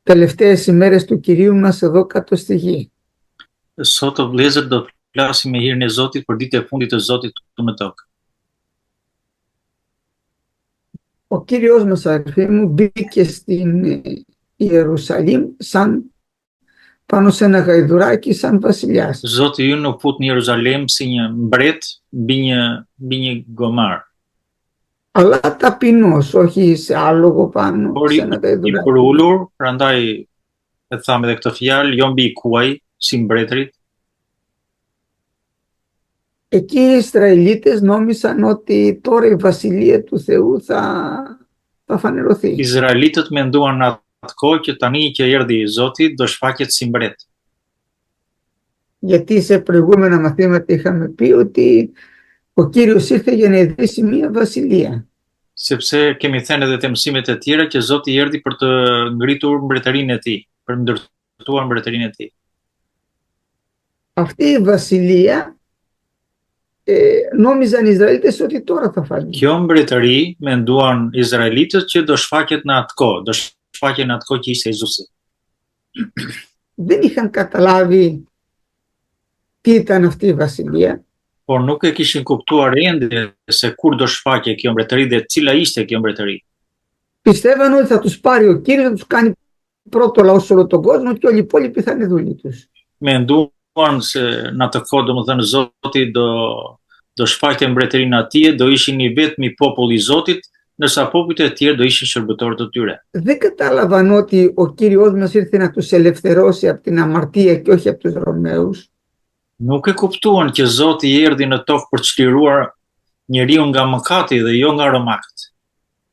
τελευταίες ημέρες του Κυρίου μας εδώ κάτω στη γη. Sot o vëllezër do të flasim me hirin e Zotit për ditën e fundit të Zotit këtu në tokë. Ο Κύριος μας, αδερφοί μου, μπήκε στην Ιερουσαλήμ σαν πάνω σε ένα γαϊδουράκι, σαν βασιλιάς. Zoti ju nuk fut në Jeruzalem si një mbret mbi një gomar. Αλλά ταπεινός, όχι σε άλογο πάνω, Por σε ένα i γαϊδουράκι. përulur, prandaj e thamë edhe këtë fjalë, jo mbi kuaj, si mbretërit. Εκεί οι Ισραηλίτες νόμισαν ότι τώρα η βασιλεία του Θεού θα φανερωθεί. Izraelitët menduan atë kohë që tani që erdhi Zoti do shfaqet si mbret. Γιατί σε προηγούμενα μαθήματα είχαμε πει ότι ο Κύριος ήρθε για να ιδρύσει μια βασιλεία. Sepse kemi thënë edhe te mësimet e tjera që Zoti erdhi për të ngritur mbretërinë e tij, për ndërtuar mbretërinë e tij. Αυτή η βασιλεία νόμιζαν οι Ισραηλίτες ότι τώρα θα φανεί. Kjo mbretëri menduan izraelitët që do shfaqet në atë kohë, do shfaqet në atë kohë që ishte Jezusi. Δεν είχαν καταλάβει τι ήταν αυτή η βασιλεία. Por nuk e kishin kuptuar ende se kur do shfaqe kjo mbretëri dhe cila ishte kjo mbretëri. Πιστεύαν ότι θα τους πάρει ο Κύριος να τους κάνει πρώτο λαό σε όλο τον κόσμο και όλοι οι υπόλοιποι θα είναι δούλοι τους. Menduan se në atë kohë domethënë Zoti do shfaqte mbretërinë atje, do ishin i vetmi popull i Zotit, ndërsa popujt e tjerë do ishin shërbëtorë të tyre. Δεν κατάλαβαν ότι ο Κύριος μας ήρθε να τους ελευθερώσει από την αμαρτία και όχι από τους Ρωμαίους. Nuk e kuptuan që Zoti erdhi në tokë për të çliruar njeriu nga mëkati dhe jo nga romakët.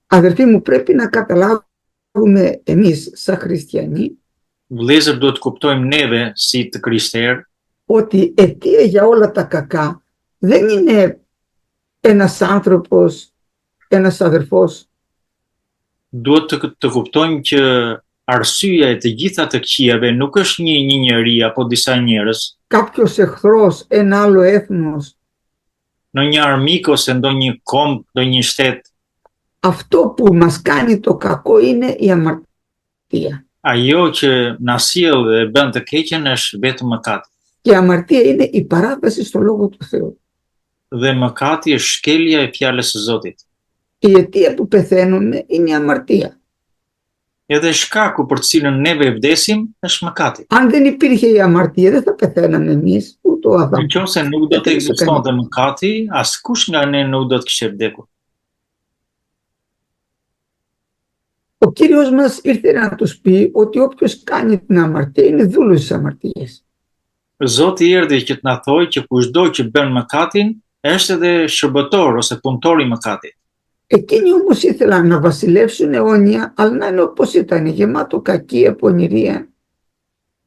Αδερφοί μου, πρέπει να καταλάβουμε εμείς σαν χριστιανοί Vëllezër, duhet të kuptojmë neve si të krishterë ότι αιτία για όλα τα κακά δεν είναι ένας άνθρωπος, ένας αδερφός. duhet të kuptojmë që arsyeja e të gjitha të këqijave nuk është një njeri apo disa njerëz, Κάποιος εχθρός, ένα άλλο έθνος. në një armik ose ndonjë kombë, ndonjë shtet. Αυτό που μας κάνει το κακό είναι η αμαρτία. Ajo që na sjell dhe bën të keqen është vetëm mëkati. Και η αμαρτία είναι η παράβαση στο Λόγο του Θεού. Dhe mëkati është shkelja e fjalës së Zotit. Η αιτία που πεθαίνουμε είναι η αμαρτία. Edhe shkaku për të cilën neve vdesim është mëkati. Αν δεν υπήρχε η αμαρτία δεν θα πεθαίναμε εμείς, ούτε ο Αδάμ. Nëse nuk do të ekzistonte mëkati, askush nga ne nuk do të kishte vdekur. Ο Κύριος μας ήρθε να τους πει ότι όποιος κάνει την αμαρτία είναι δούλος της αμαρτίας. Zoti erdhi që të na thojë që kushdo që bën mëkatin është edhe shërbëtor ose punëtor i mëkatit. Εκείνοι όμως ήθελαν να βασιλεύσουν αιώνια, αλλά να είναι όπως ήταν, γεμάτο κακία, πονηρία.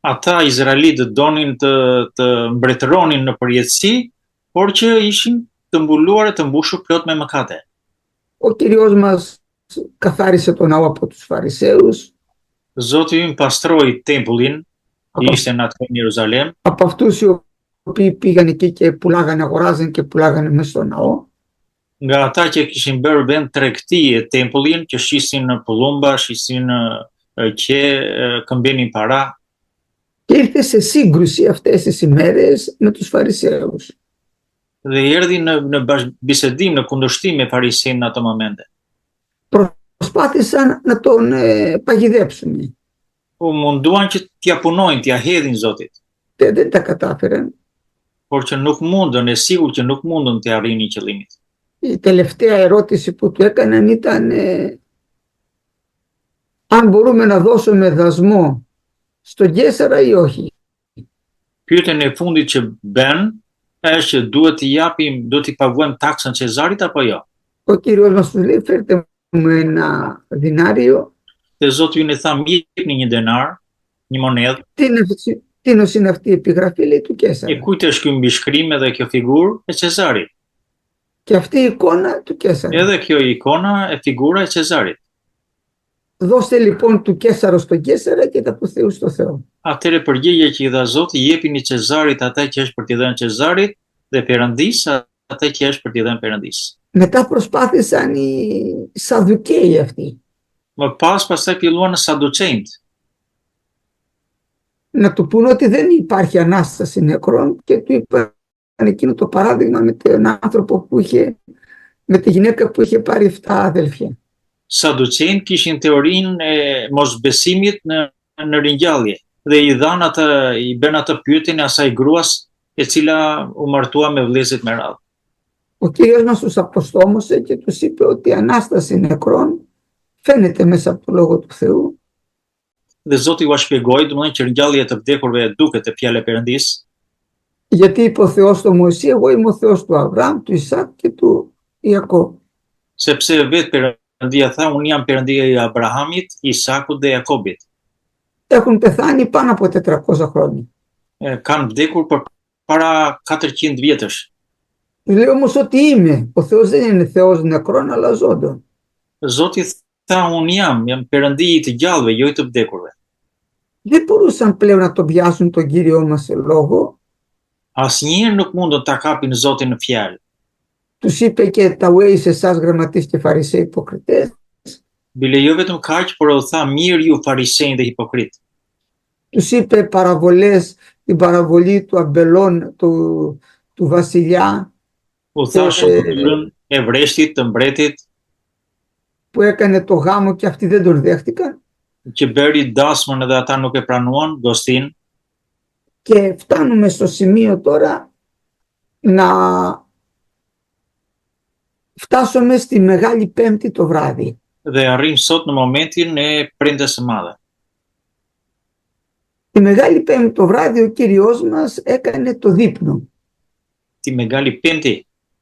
Ata izraelitët donin të mbretëronin në përjetësi, por që ishin të mbuluar e të mbushur plot me mëkate. Ο Κύριος μας καθάρισε τον ναό από τους Φαρισαίους, Zoti ynë pastroi tempullin, që ishte në atë në Jeruzalem, από αυτούς οι οποίοι πήγαν εκεί και πουλάγανε, αγοράζαν και πουλάγανε μέσα στο ναό. nga ata që kishin bërë vend tregti e tempullin, që shisin në pullumba, shisin qe, këmbinin para. Και ήρθε σε σύγκρουση αυτές τις ημέρες με τους Φαρισαίους. Dhe erdhi në bisedim, në kundërshtim me farisin në ato momente. Προσπάθησαν να τον παγιδέψουν. U munduan që t'ja punojnë, t'ja hedhin Zotit. Δεν τα κατάφεραν. Por që nuk mundën, e sigur që nuk mundën të arrinin qëllimit. Η τελευταία ερώτηση που του έκαναν ήταν αν μπορούμε να δώσουμε δασμό στον Καίσαρα ή όχι. Pyetjen e fundit që bën është që duhet t'i paguajmë taksën Cezarit apo jo. Ο Κύριος μας τους λέει φέρτε μου ένα δινάριο. Dhe Zoti ju i tha jepni një denar, një monedhë. Τίνος είναι αυτή η επιγραφή, λέει, του Καίσαρα. E kujt është ky mbishkrim edhe kjo figurë e Cezarit. Και αυτή η εικόνα του Καίσαρα. Edhe kjo ikona e figura e Cezarit. Δώστε λοιπόν του Καίσαρος στον Καίσαρα και τα του Θεού στο Θεό. Atëre përgjigje që i dha Zoti, jepini Cezarit atë që është për t'i dhënë Cezarit dhe Perëndis atë që është për t'i dhënë Perëndis. Μετά προσπάθησαν οι Σαδουκαίοι αυτοί. Pastaj filluan në Saducejt. να του πούνε ότι δεν υπάρχει Ανάσταση νεκρών και του είπαν εκείνο το παράδειγμα με τον άνθρωπο που είχε, με τη γυναίκα που είχε πάρει 7 αδέλφια. Saduqejnë kishin teorinë e mosbesimit në ringjallje dhe i bën atë pyetjen e asaj gruas e cila u martua me vëllezërit me radhë. Ο Κύριος μας τους αποστόμωσε και τους είπε ότι η Ανάσταση νεκρών φαίνεται μέσα από το Λόγο του Θεού. Dhe Zoti u shpjegoi, domethënë që ringjallja e të vdekurve duket te fjala e Perëndisë. Γιατί είπε ο Θεός στο Μωυσή, εγώ είμαι ο Θεός του Αβραάμ, του Ισάκ και του Ιακώβ. Sepse vetë Perëndia tha, unë jam Perëndia e Abrahamit, Isakut dhe Jakobit. Έχουν πεθάνει πάνω από 400 χρόνια. Kanë vdekur për para 400 vjetësh. Λέει όμως ότι είμαι. Ο Θεός δεν είναι Θεός νεκρών, αλλά ζώντων. Zoti tha, unë jam Perëndi i të gjallëve, jo i të vdekurve. Δεν μπορούσαν πλέον να τον πιάσουν τον Κύριό μας σε λόγο. Asnjëherë nuk mundën ta kapin Zotin në fjalë. Τους είπε και τα ουέι σε εσάς γραμματείς και φαρισαίοι υποκριτές. Bile jo vetëm kaq, por u tha, mirë ju farisejnë dhe hipokrit. Τους είπε παραβολές, την παραβολή του αμπελών του βασιλιά U tha shëmbëtyrën e vreshtit të mbretit που έκανε το γάμο και αυτοί δεν τον δέχτηκαν. që bëri dasmën edhe ata nuk e pranuan, gostin. Και φτάνουμε στο σημείο τώρα να φτάσουμε στη Μεγάλη Πέμπτη το βράδυ. Dhe arrim sot në momentin e prindës së madhe. Τη Μεγάλη Πέμπτη το βράδυ ο Κύριος μας έκανε το δείπνο. Ti Megali Pemti,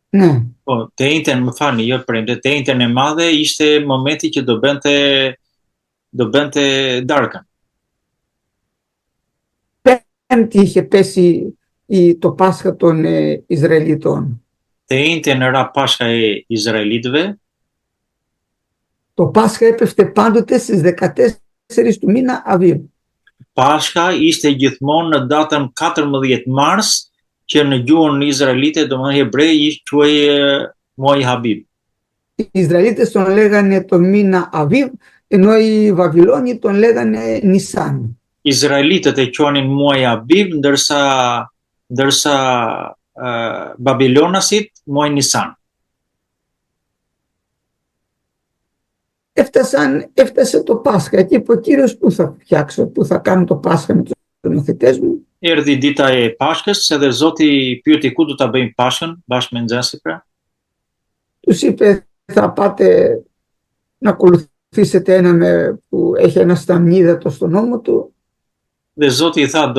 Ναι. po, te njëjtën, më falni, jo prindë, te njëjtën e madhe ishte momenti që do bënte darkën. Πέμπτη είχε πέσει το Πάσχα των Ισραηλιτών. Te njëjtën era Pashka e Izraelitëve. Το Πάσχα έπεφτε πάντοτε στις 14 του μήνα Αβίβ. Pashka ishte gjithmonë në datën 14 mars, që në gjuhën izraelite, domethënë hebrej, quhej muaji Habib. Οι Ισραηλίτες τον λέγανε το μήνα Αβίβ, ενώ οι Βαβυλώνοι τον λέγανε Νισάν. Izraelitët e quanin muaji Habib, ndërsa Babilonasit muaji Nisan. Έφτασε το Πάσχα και είπε ο Κύριος πού θα φτιάξω, πού θα κάνω το Πάσχα με τους μαθητές μου. Erdhi dita e Pashkës, edhe Zoti pyeti ku do ta bëjmë Pashkën bashkë me nxënësit pra. Τους είπε θα πάτε να ακολουθήσετε έναν που έχει ένα σταμνίδατο στον ώμο του. Dhe Zoti i tha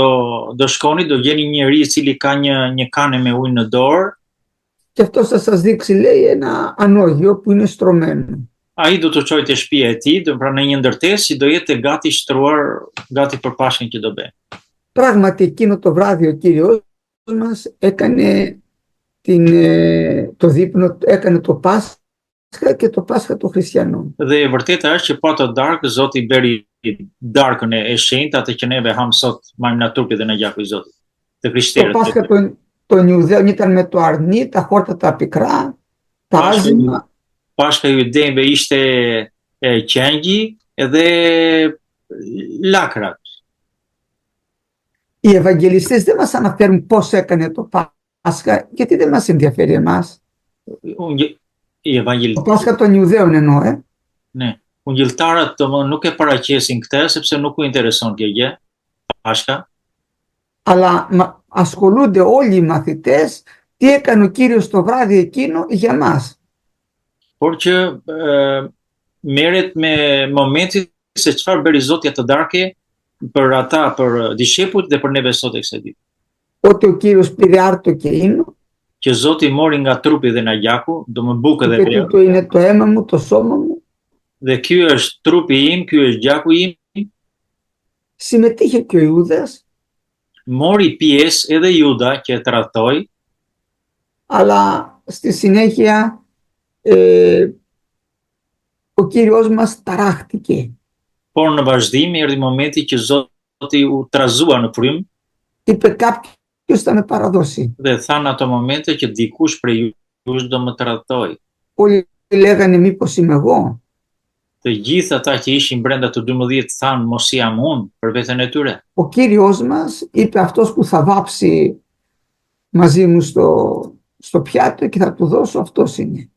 do shkoni, do gjeni një njeri i cili ka një kane me ujë në dorë. Και αυτός θα σας δείξει λέει ένα ανώγιο που είναι στρωμένο. Ai do të çojë te shtëpia e tij, do pra në një ndërtesë që do jetë gati shtruar, gati për Pashkën që do bëjë. Πράγματι εκείνο το βράδυ ο Κύριος μας έκανε το δείπνο, έκανε το Πάσχα και το Πάσχα των χριστιανών. Dhe e vërteta është që pa të darkë, Zoti bëri darkën e shenjtë, atë që neve ham sot marrim nga trupi dhe nga gjaku i Zotit. Të Το krishterët. Πάσχα των Ιουδαίων ήταν με το αρνί, τα χόρτα τα πικρά, τα άζυμα. Pashka e Judejve ishte qengji edhe lakrat. Οι Ευαγγελιστές δεν μας αναφέρουν πώς έκανε το Πάσχα, γιατί δεν μας ενδιαφέρει εμάς. Το Πάσχα των Ιουδαίων εννοώ, Ne, ungjilltarët nuk e paraqesin këtë sepse nuk u intereson kjo gjë, Pashka. Αλλά ασχολούνται όλοι οι μαθητές τι έκανε ο Κύριος το βράδυ εκείνο για μας. Por që merret me momentin se çfarë bëri Zoti atë darkë për ata, për dishepujt dhe për neve sot e kësaj ditë. Ότι ο Κύριος πήρε άρτο και ίνο. Që Zoti mori nga trupi dhe nga gjaku, do më bukë dhe verë. Τούτο είναι το αίμα μου, το σώμα μου. Dhe ky është trupi im, ky është gjaku im. Συμμετείχε και ο Ιούδας. Mori pjesë edhe Juda që e tradhtoi. Αλλά στη συνέχεια ο Κύριος μας ταράχτηκε. Por në vazhdim erdhi momenti që Zoti u trazua në frym. Είπε κάποιος θα με παραδώσει. Dhe than ato momente që dikush prej jush do më tradhtoi. Όλοι λέγανε μήπως είμαι εγώ. Të gjithë ata që ishin brenda të 12 thanë mos jam unë për veten e tyre. Ο Κύριος μας είπε αυτός που θα βάψει μαζί μου στο πιάτο και θα του δώσω, αυτός είναι.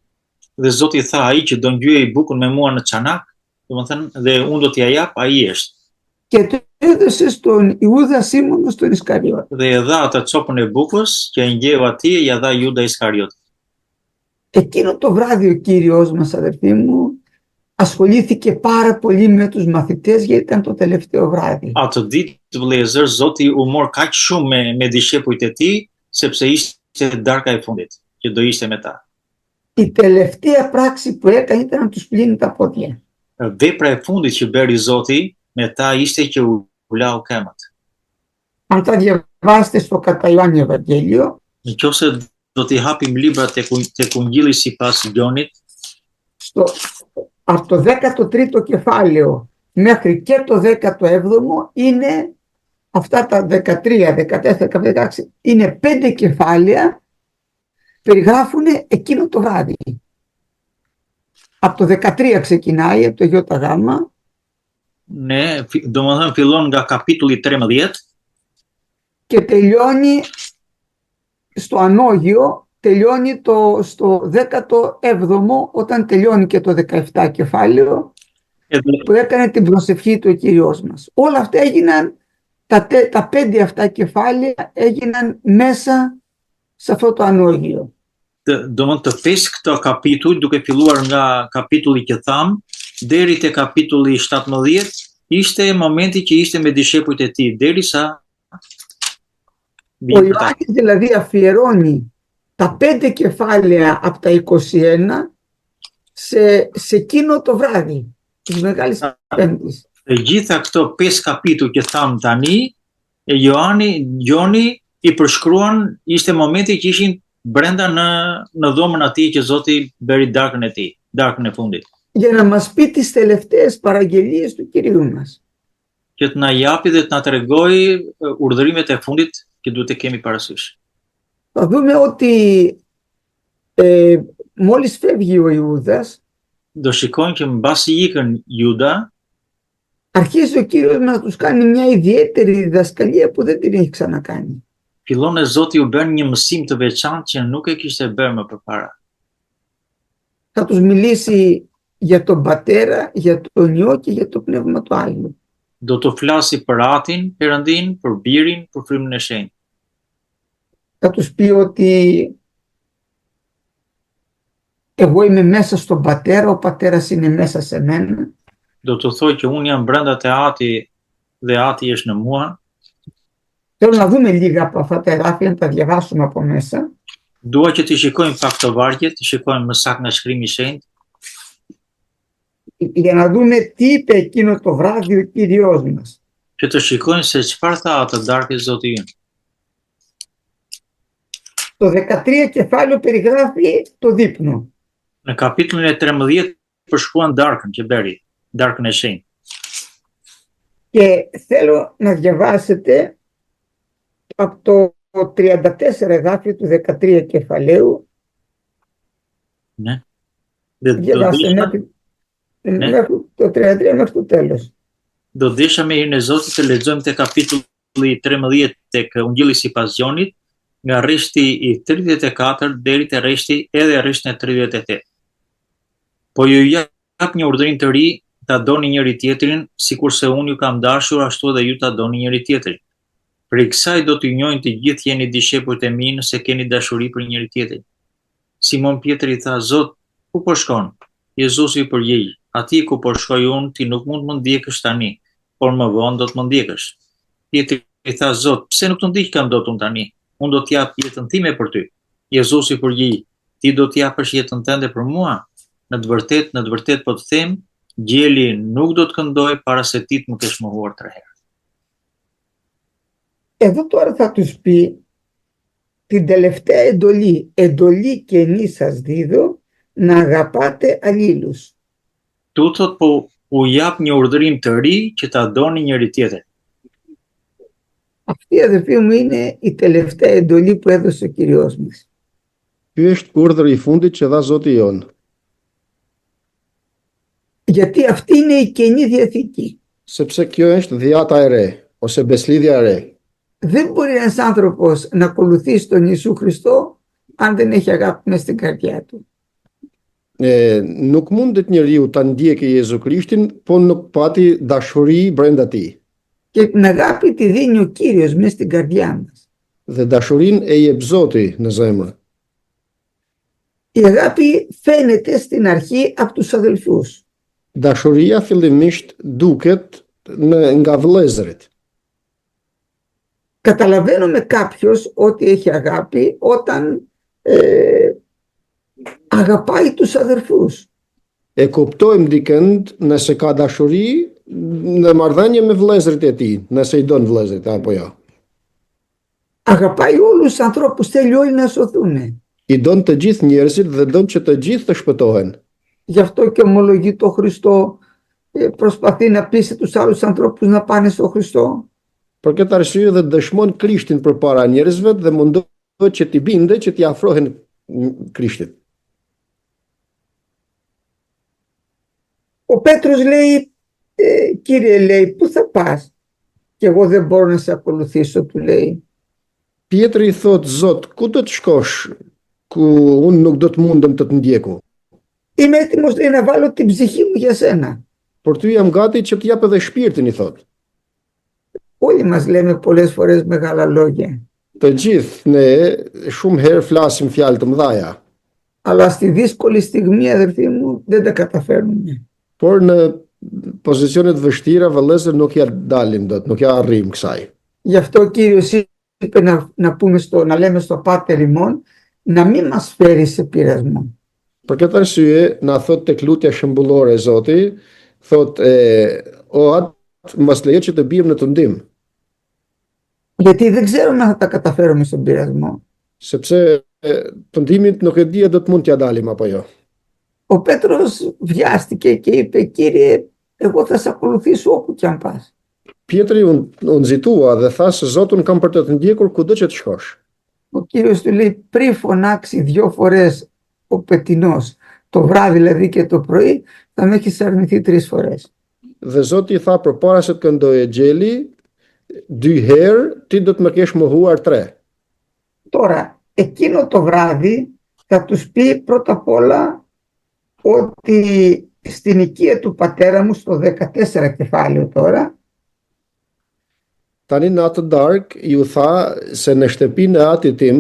Dhe Zoti tha, ai që do ngjyej bukën me mua në çanak, domethënë dhe unë do t'ia jap, ai është. Και το έδωσε στον Ιούδα Σίμωνο στον Ισκαριώτη. Dhe e dha atë copën e bukës që e ngjeu atij, ja dha Juda Iskariot. Εκείνο το βράδυ ο Κύριος μας, αδερφοί μου, ασχολήθηκε πάρα πολύ με τους μαθητές, γιατί ήταν το τελευταίο βράδυ. Atë ditë vëllezër, Zoti u mor kaq shumë me dishepujt e tij, sepse ishte darka e fundit që do ishte me ta. Η τελευταία πράξη που έκανε ήταν να τους πλύνει τα πόδια. Vepra e fundit që bëri Zoti me ta ishte që u lau këmbët. Αν τα διαβάσετε στο κατά Ιωάννη Ευαγγέλιο, Nëse do t'i hapim librat tek Ungjilli sipas Gjonit, από το 13ο κεφάλαιο μέχρι και το 17ο είναι αυτά τα 13, 14, 16, είναι 5 κεφάλαια, περιγράφουν εκείνο το βράδυ. Από το 13 ξεκινάει, από το ΙΓ, ne, domethënë fillon nga kapitulli 13 και τελειώνει στο ανώγειο, τελειώνει στο 17ο, όταν τελειώνει και το 17 κεφάλαιο που έκανε την προσευχή του ο Κύριος μας. Όλα αυτά έγιναν, τα 5 αυτά κεφάλαια έγιναν μέσα σε αυτό το ανώγειο. Domethënë të 5 këto kapitull, duke filluar nga kapitulli që tham deri te kapitulli 17, ishte momenti që ishte me dishepujt e tij derisa Ο Ιωάννης δηλαδή αφιερώνει τα 5 κεφάλαια από τα 21 σε εκείνο το βράδυ της Μεγάλης Πέμπτης. Të gjitha këto 5 kapitull që tham tani, Gjoni i përshkruan, ishte momenti që ishin brenda në dhomën atij që Zoti bëri darkën e tij, darkën e fundit. Για να μας πει τις τελευταίες παραγγελίες του Κυρίου μας. Që të na japi dhe të na tregojë urdhërimet e fundit që duhet të kemi parasysh. Θα δούμε ότι μόλις φεύγει ο Ιούδας, Do shikojmë që mbasi ikën Juda, αρχίζει ο Κύριος να τους κάνει μια ιδιαίτερη διδασκαλία που δεν την έχει ξανακάνει. fillon e Zoti u bën një mësim të veçantë që nuk e kishte bërë më përpara. Θα τους μιλήσει για τον Πατέρα, για τον Υιό και για το Πνεύμα του Άγιο. Do të flasi për Atin, Perëndin, për Birin, për Frymën e Shenjtë. Θα τους πει ότι εγώ είμαι μέσα στον Πατέρα, ο Πατέρας είναι μέσα σε μένα. Do të thojë që unë jam brenda te Ati dhe Ati është në mua. Θέλω να δούμε λίγα από αυτά τα εδάφια, να τα διαβάσουμε από μέσα. Dua që të shikojmë pak të vargjet, të shikojmë më saktë nga Shkrimi i Shenjtë, για να δούμε τι είπε εκείνο το βράδυ ο Κύριος μας. që të shikojmë se çfarë tha atë darkë Zoti ynë. Το 13 κεφάλαιο περιγράφει το δείπνο. Në kapitullin e 13 përshkruan darkën që bëri, darkën e shenjtë. Και θέλω να διαβάσετε από το 34 εδάφιο του 13 κεφαλαίου. Ναι. Διαβάστε μέχρι το 33 μέχρι το τέλος. Do desha me hirën e Zotit të lexojmë te kapitulli 13 tek Ungjilli sipas Gjonit, nga rreshti i 34 deri te rreshti edhe rreshtin e 38. Po ju jap një urdhërim të ri, ta doni njëri tjetrin, sikurse unë ju kam dashur, ashtu edhe ju ta doni njëri tjetrin. Për kësaj do t'ju njohin të gjithë jeni dishepujt e mi nëse keni dashuri për njëri tjetrin. Simon Pietri tha, Zot, ku po shkon? Jezusi i përgjigj, ati ku po shkoj unë, ti nuk mund të më ndjekësh tani, por më vonë do të më ndjekësh. Pietri i tha, Zot, pse nuk të ndjekam dot unë tani? Unë do t'jap jetën time për ty. Jezusi i përgjigj, ti do t'japësh jetën tënde për mua? Në të vërtet po të them, gjeli nuk do të këndoj para se ti të më kesh mohuar 3 herë. Εδώ τώρα θα τους πει την τελευταία εντολή καινή σας δίδω, να αγαπάτε αλλήλους. Tu thot po u jap një urdhërim të ri që ta doni njëri tjetrin. Αυτή, αδελφοί μου, είναι η τελευταία εντολή που έδωσε ο Κυριός μας. Ky është urdhri i fundit që dha Zoti jon. Γιατί αυτή είναι η Καινή Διαθήκη. Sepse kjo është dhjata e re, ose beslidhja e re. Δεν μπορεί ένας άνθρωπος να ακολουθήσει τον Ιησού Χριστό αν δεν έχει αγάπη μες στην καρδιά του. Nuk mundet njeriu ta ndjekë Jezu Krishtin, po nuk pati dashuri brenda tij. Και την αγάπη τη δίνει ο Κύριος μες στην καρδιά μας. Dhe dashurinë e jep Zoti në zemër. Η αγάπη φαίνεται στην αρχή από τους αδελφούς. Dashuria fillimisht duket nga vëllezërit. Καταλαβαίνουμε κάποιος ότι έχει αγάπη όταν αγαπάει τους αδελφούς. Kuptojmë dikënd nëse ka dashuri në marrëdhënie me vëllezërit e tij, nëse I don vëllezërit apo jo. Αγαπάει όλους τους ανθρώπους, θέλει όλοι να σωθούν. I don të gjithë njerëzit dhe don që të gjithë të shpëtohen. Γι' αυτό και ομολογεί το Χριστό, προσπαθεί να πείσει τους άλλους ανθρώπους να πάνε στο Χριστό. Për këtë arsye dhe dëshmon Krishtin përpara njerëzve dhe mundohet që t'i binde që t'i afrohen Krishtit. Ο Πέτρος λέει, Κύριε, λέει, πού θα πας? Και εγώ δεν μπορώ να σε ακολουθήσω, του λέει. Pietri I thot, Zot, ku do të shkosh, ku unë nuk do të mundem të të ndjeku? Είμαι έτοιμος, λέει, να βάλω την ψυχή μου για σένα. Por ty jam gati që të jap edhe shpirtin, I thot. Όλοι μας λέμε πολλές φορές μεγάλα λόγια. Të gjithë ne shumë herë flasim fjalë të mëdha. Αλλά στη δύσκολη στιγμή, αδερφοί μου, δεν τα καταφέρνουμε. Por në pozicione të vështira vëllezër nuk ja dalin dot, nuk ja arrijm kësaj. Γι' αυτό ο Κύριος είπε να λέμε στο Πάτερ ημών, να μην μας φέρει σε πειρασμό. Për këtë arsye, na thot tek lutja shembullore e Zoti, thot o atë mos lejo që të bijmë në tundim. Γιατί δεν ξέρουμε αν θα τα καταφέρουμε στον πειρασμό. Sepse tundimit nuk e di do të mund t'ja dalim apo jo. Ο Πέτρος βιάστηκε και είπε, Κύριε, εγώ θα σε ακολουθήσω όπου κι αν πας. Pietri unë nxitua dhe tha se Zotun kam për të të ndjekur kudo që të shkosh. Ο Κύριος του λέει, πριν φωνάξει 2 φορές ο πετεινός, το βράδυ δηλαδή και το πρωί, θα με έχεις αρνηθεί 3 φορές. Dhe Zoti I tha përpara se të këndojë gjeli, 2 herë ti do të më kesh mohuar 3. Τώρα, εκείνο το βράδυ θα τους πει πρώτα απ' όλα ότι στην οικία του πατέρα μου, στο 14 κεφάλαιο τώρα, Tani në atë darkë ju tha se në shtëpinë e atit tim,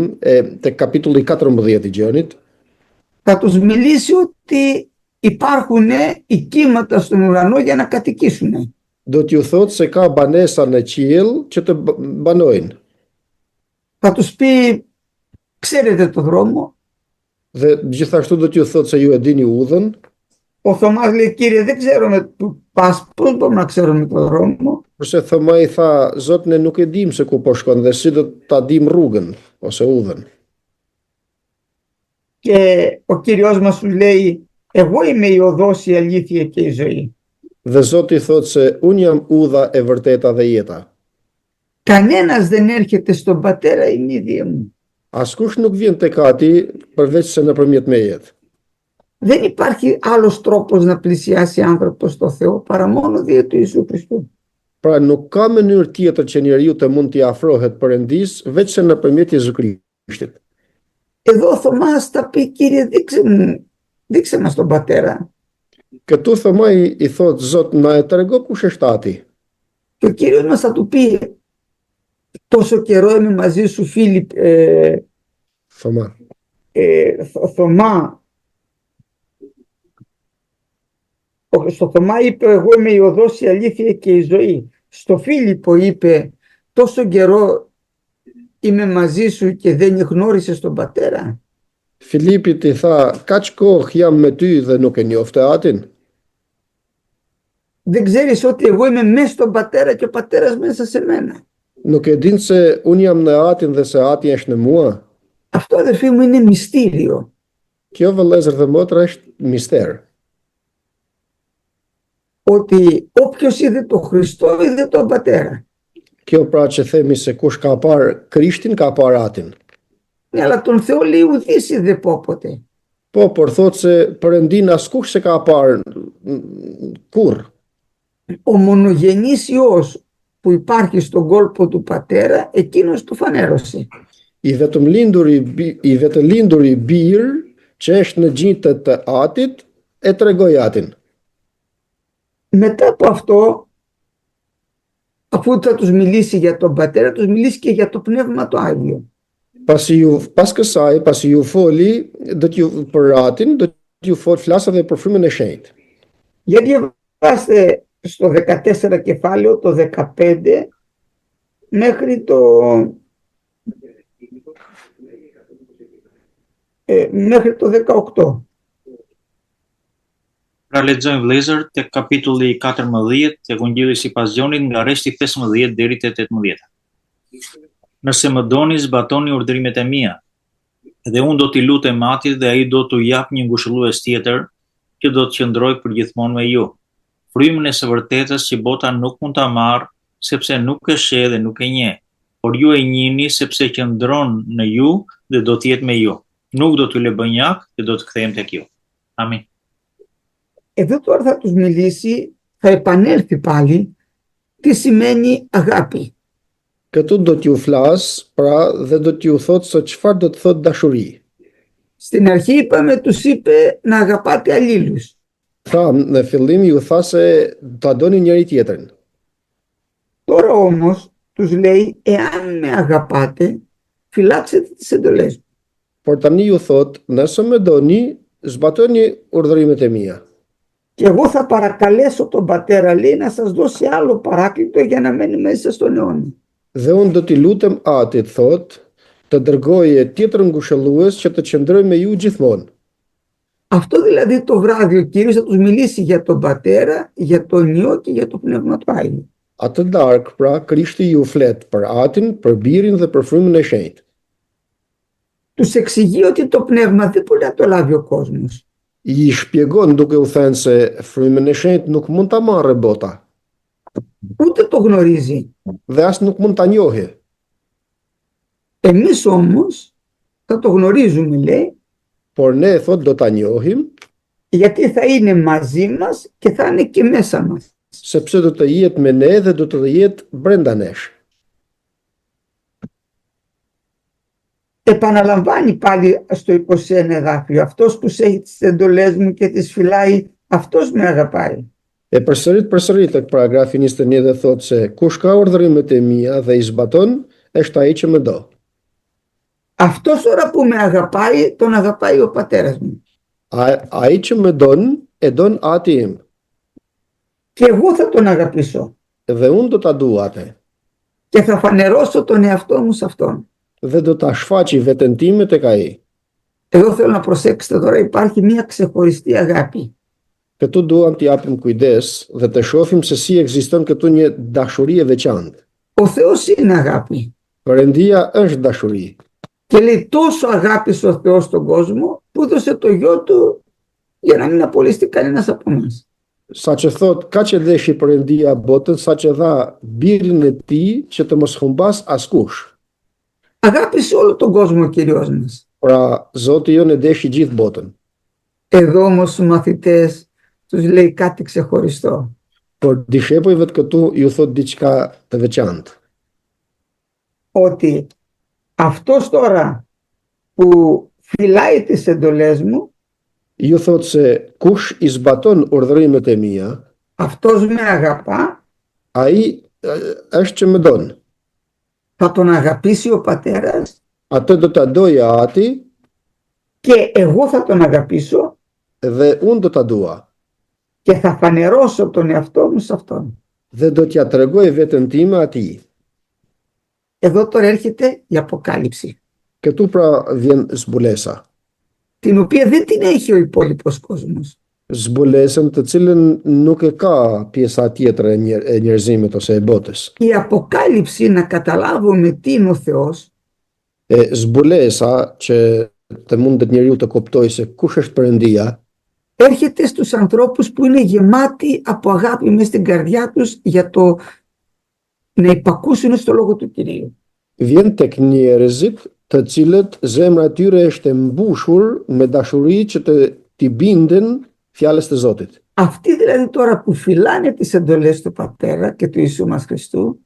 te kapitulli 14 I Gjonit, θα τους μιλήσει ότι υπάρχουν οικίματα στον ουρανό για να κατοικήσουν. do t'ju thot se ka banesa në qiell që të banojnë. Θα τους πει, ξέρετε το δρόμο? Dhe gjithashtu do t'ju thot se ju e dini udhën. Ο Θωμάς λέει, Κύριε, δεν ξέρουμε που πας, πώς μπορούμε να ξέρουμε το δρόμο? Kurse Thomai tha, Zot, ne nuk e dim se ku po shkon dhe si do ta dim rrugën ose udhën. Και ο Κύριος μας σου λέει, εγώ είμαι η οδός, η αλήθεια και η ζωή. Dhe Zoti thot se unë jam udha e vërteta dhe jeta. Κανένας δεν έρχεται στον Πατέρα ημίδια μου. Askush nuk vjen tek Ati përveç se nëpërmjet meje. Δεν υπάρχει άλλος τρόπος να πλησιάσει άνθρωπος στο Θεό παρά μόνο δια του Ιησού Χριστού. Pra nuk ka mënyrë tjetër që njeriu të mund t'i afrohet Perëndis veç se nëpërmjet Jezu Krishtit. Εδώ ο Θωμάς θα πει, Κύριε, δείξε μας τον Πατέρα. Këtu Thomai I thot, Zot, na e trego kush është Ati. Και ο Κύριος μας θα του πει, τόσο καιρό είμαι μαζί σου, Φίλιπ, Θωμά. Στο Θωμά είπε, εγώ είμαι η οδός, η αλήθεια και η ζωή. Στο Φίλιππο είπε, τόσο καιρό είμαι μαζί σου και δεν γνώρισες τον Πατέρα. Filipit I tha, kaq kohë jam me ty dhe nuk e njofte Atin. Δεν ξέρεις ότι εγώ είμαι μέσα στον Πατέρα και ο Πατέρας μέσα σε μένα. Nuk e din se unë jam në Atin dhe se Ati është në mua. Αυτό, αδερφοί μου, είναι μυστήριο. Kjo vëllezër dhe motra është mister. Ότι όποιος είδε τον Χριστό είδε τον Πατέρα. Kjo pra që themi se kush ka parë Krishtin ka parë Atin. Ναι, αλλά τον Θεό λέει ουδής είδε πόποτε. Po, por thot se Perëndin askush se ka parë kurrë. Ο μονογενής Υιός που υπάρχει στον κόλπο του πατέρα, εκείνος το φανέρωσε. I vetë linduri bir që është në gjinjtë të Atit e tregoi Atin. Μετά από αυτό, αφού θα τους μιλήσει για τον πατέρα, τους μιλήσει και για το Πνεύμα το Άγιο. Pas kësaj, pasi ju foli për Atin, do t'ju flasë edhe për Frymën e Shenjtë. Για διαβάστε στο 14 κεφάλαιο, το 15 μέχρι το 18. Pra lexojmë vëllezër tek kapitulli 14 tek Ungjilli sipas Gjonit nga rreshti 15 deri te 18. Nëse më doni, zbatoni urdhrimet e mia, dhe unë do t'i lutem Atit dhe ai do t'u jap një ngushëllues tjetër që do të qëndrojë përgjithmonë me ju. Frymën e së vërtetës që bota nuk mund ta marrë, sepse nuk e sheh dhe nuk e njeh, por ju e njihni sepse qëndron në ju dhe do të jetë me ju. Nuk do t'ju lë bënjak dhe do të kthehem tek ju. Amin. Εδώ τώρα θα τους μιλήσει, θα επανέλθει πάλι τι σημαίνει αγάπη. Këtu do t'ju flas, pra dhe do t'ju thot se çfarë do të thot dashuri. Στην αρχή είπαμε, τους είπε να αγαπάτε αλλήλους. Në fillim ju tha se ta doni njëri tjetrin. Τώρα όμως τους λέει, εάν με αγαπάτε, φυλάξετε τις εντολές μου. Por tani ju thot, nëse më doni, zbatoni urdhrimet e mia. Και εγώ θα παρακαλέσω τον πατέρα, λέει, να σας δώσει άλλο παράκλητο για να μένει μέσα στον αιώνα. Dhe unë do t'i lutem Atit, thot, të dërgoje tjetër ngushëllues që të qëndroj me ju gjithmonë. Αυτό δηλαδή το βράδυ ο Κύριος θα τους μιλήσει για τον πατέρα, για τον Υιό και για το Πνεύμα του Άγιο. Atë darkë, pra, Krishti ju flet për Atin, për Birin dhe për Frymën e Shenjtë. Τους εξηγεί ότι το Πνεύμα δεν μπορεί να το λάβει ο κόσμος. I shpjegon duke u thënë se Frymën e Shenjtë nuk mund ta marrë bota. Ούτε το γνωρίζει. Dhe as nuk mund ta njohë. Εμείς όμως θα το γνωρίζουμε, λέει, Por ne, thot, do ta njohim, γιατί θα είναι μαζί μας και θα είναι και μέσα μας. sepse do të jetë me ne dhe do të jetë brenda nesh. Επαναλαμβάνει πάλι στο 21 εδάφιο, αυτός που έχει τις εντολές μου και τις φυλάει, αυτός με αγαπάει. Përsërit tek paragrafi 21 dhe thot se kush ka urdhrimet e mia dhe i zbaton, është ai që më do. Αυτός τώρα που με αγαπάει, τον αγαπάει ο πατέρας μου. Ai që më don, e don Ati im. Και εγώ θα τον αγαπήσω. Dhe unë do ta dua atë. Και θα φανερώσω τον εαυτό μου σε αυτόν. Dhe do ta shfaqi veten time tek ai. Εδώ θέλω να προσέξετε τώρα, υπάρχει μια ξεχωριστή αγάπη. Këtu duam të japim kujdes dhe të shohim se si ekziston këtu një dashuri e veçantë. Ο Θεός είναι αγάπη. Perëndia është dashuri. Και λέει τόσο αγάπησε ο Θεός στον κόσμο που έδωσε το γιο του για να μην απολύσει κανένας από εμάς. Sa që thot, ka që deshi Perëndia botën, sa që dha birin e tij që të mos humbas askush. Αγάπησε όλο τον κόσμο ο Κύριος μας. Pra, Zoti jonë e deshi gjithë botën. Εδώ όμως στους μαθητές τους λέει κάτι ξεχωριστό. Por dishepujve të këtu ju thot diçka të veçantë. Ότι αυτός τώρα που φυλάει τις εντολές μου, Ju thot se kush i zbaton urdhrimet e mia, αυτός με αγαπά, ai është që më don. θα τον αγαπήσει ο πατέρας Atë do ta doja Ati και εγώ θα τον αγαπήσω dhe unë do ta dua. και θα φανερώσω τον εαυτό μου σε αυτόν. Dhe do t'ja tregoj veten time atij. Εδώ τώρα έρχεται η Αποκάλυψη, Këtu pra vjen zbulesa. την οποία δεν την έχει ο υπόλοιπος κόσμος. Zbulesën të cilën nuk e ka pjesa tjetër e njerëzimit ose e botës. Η Αποκάλυψη, να καταλάβουμε τι είναι ο Θεός, Zbulesa që të mundet njeriu të kuptojë se kush është Perëndia, έρχεται στους ανθρώπους που είναι γεμάτοι από αγάπη μέσα στην καρδιά τους για το να υπακούσουν στο λόγο του Κυρίου. vjen tek njerëzit të cilët zemra e tyre është e mbushur me dashuri që t'i binden fjalës të Zotit. Αυτοί δηλαδή τώρα που φυλάνε τις εντολές του Πατέρα και του Ιησού μας Χριστού,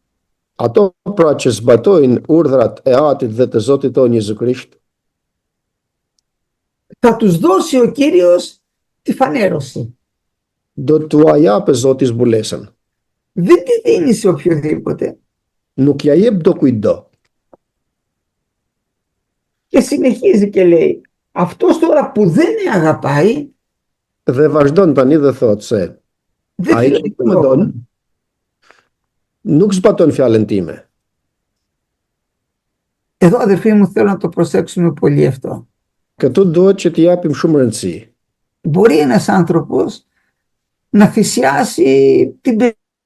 Ato pra që zbatojnë urdhrat e Atit dhe të Zotit tonë Jezu Krisht, θα τους δώσει ο Κύριος τη φανέρωση. do t'ua japë Zoti zbulesën. Δεν τη δίνει σε οποιοδήποτε. Nuk ja jep do kujtdo. Και συνεχίζει και λέει, αυτός τώρα που δεν με αγαπάει, Dhe vazhdon tani dhe thot se δεν ai φυλάει që το më λόγο don μου. nuk zbaton fjalën time. Εδώ αδερφοί μου θέλω να το προσέξουμε πολύ αυτό. Këtu duhet që t'i japim shumë rëndësi. Μπορεί ένας άνθρωπος να θυσιάσει την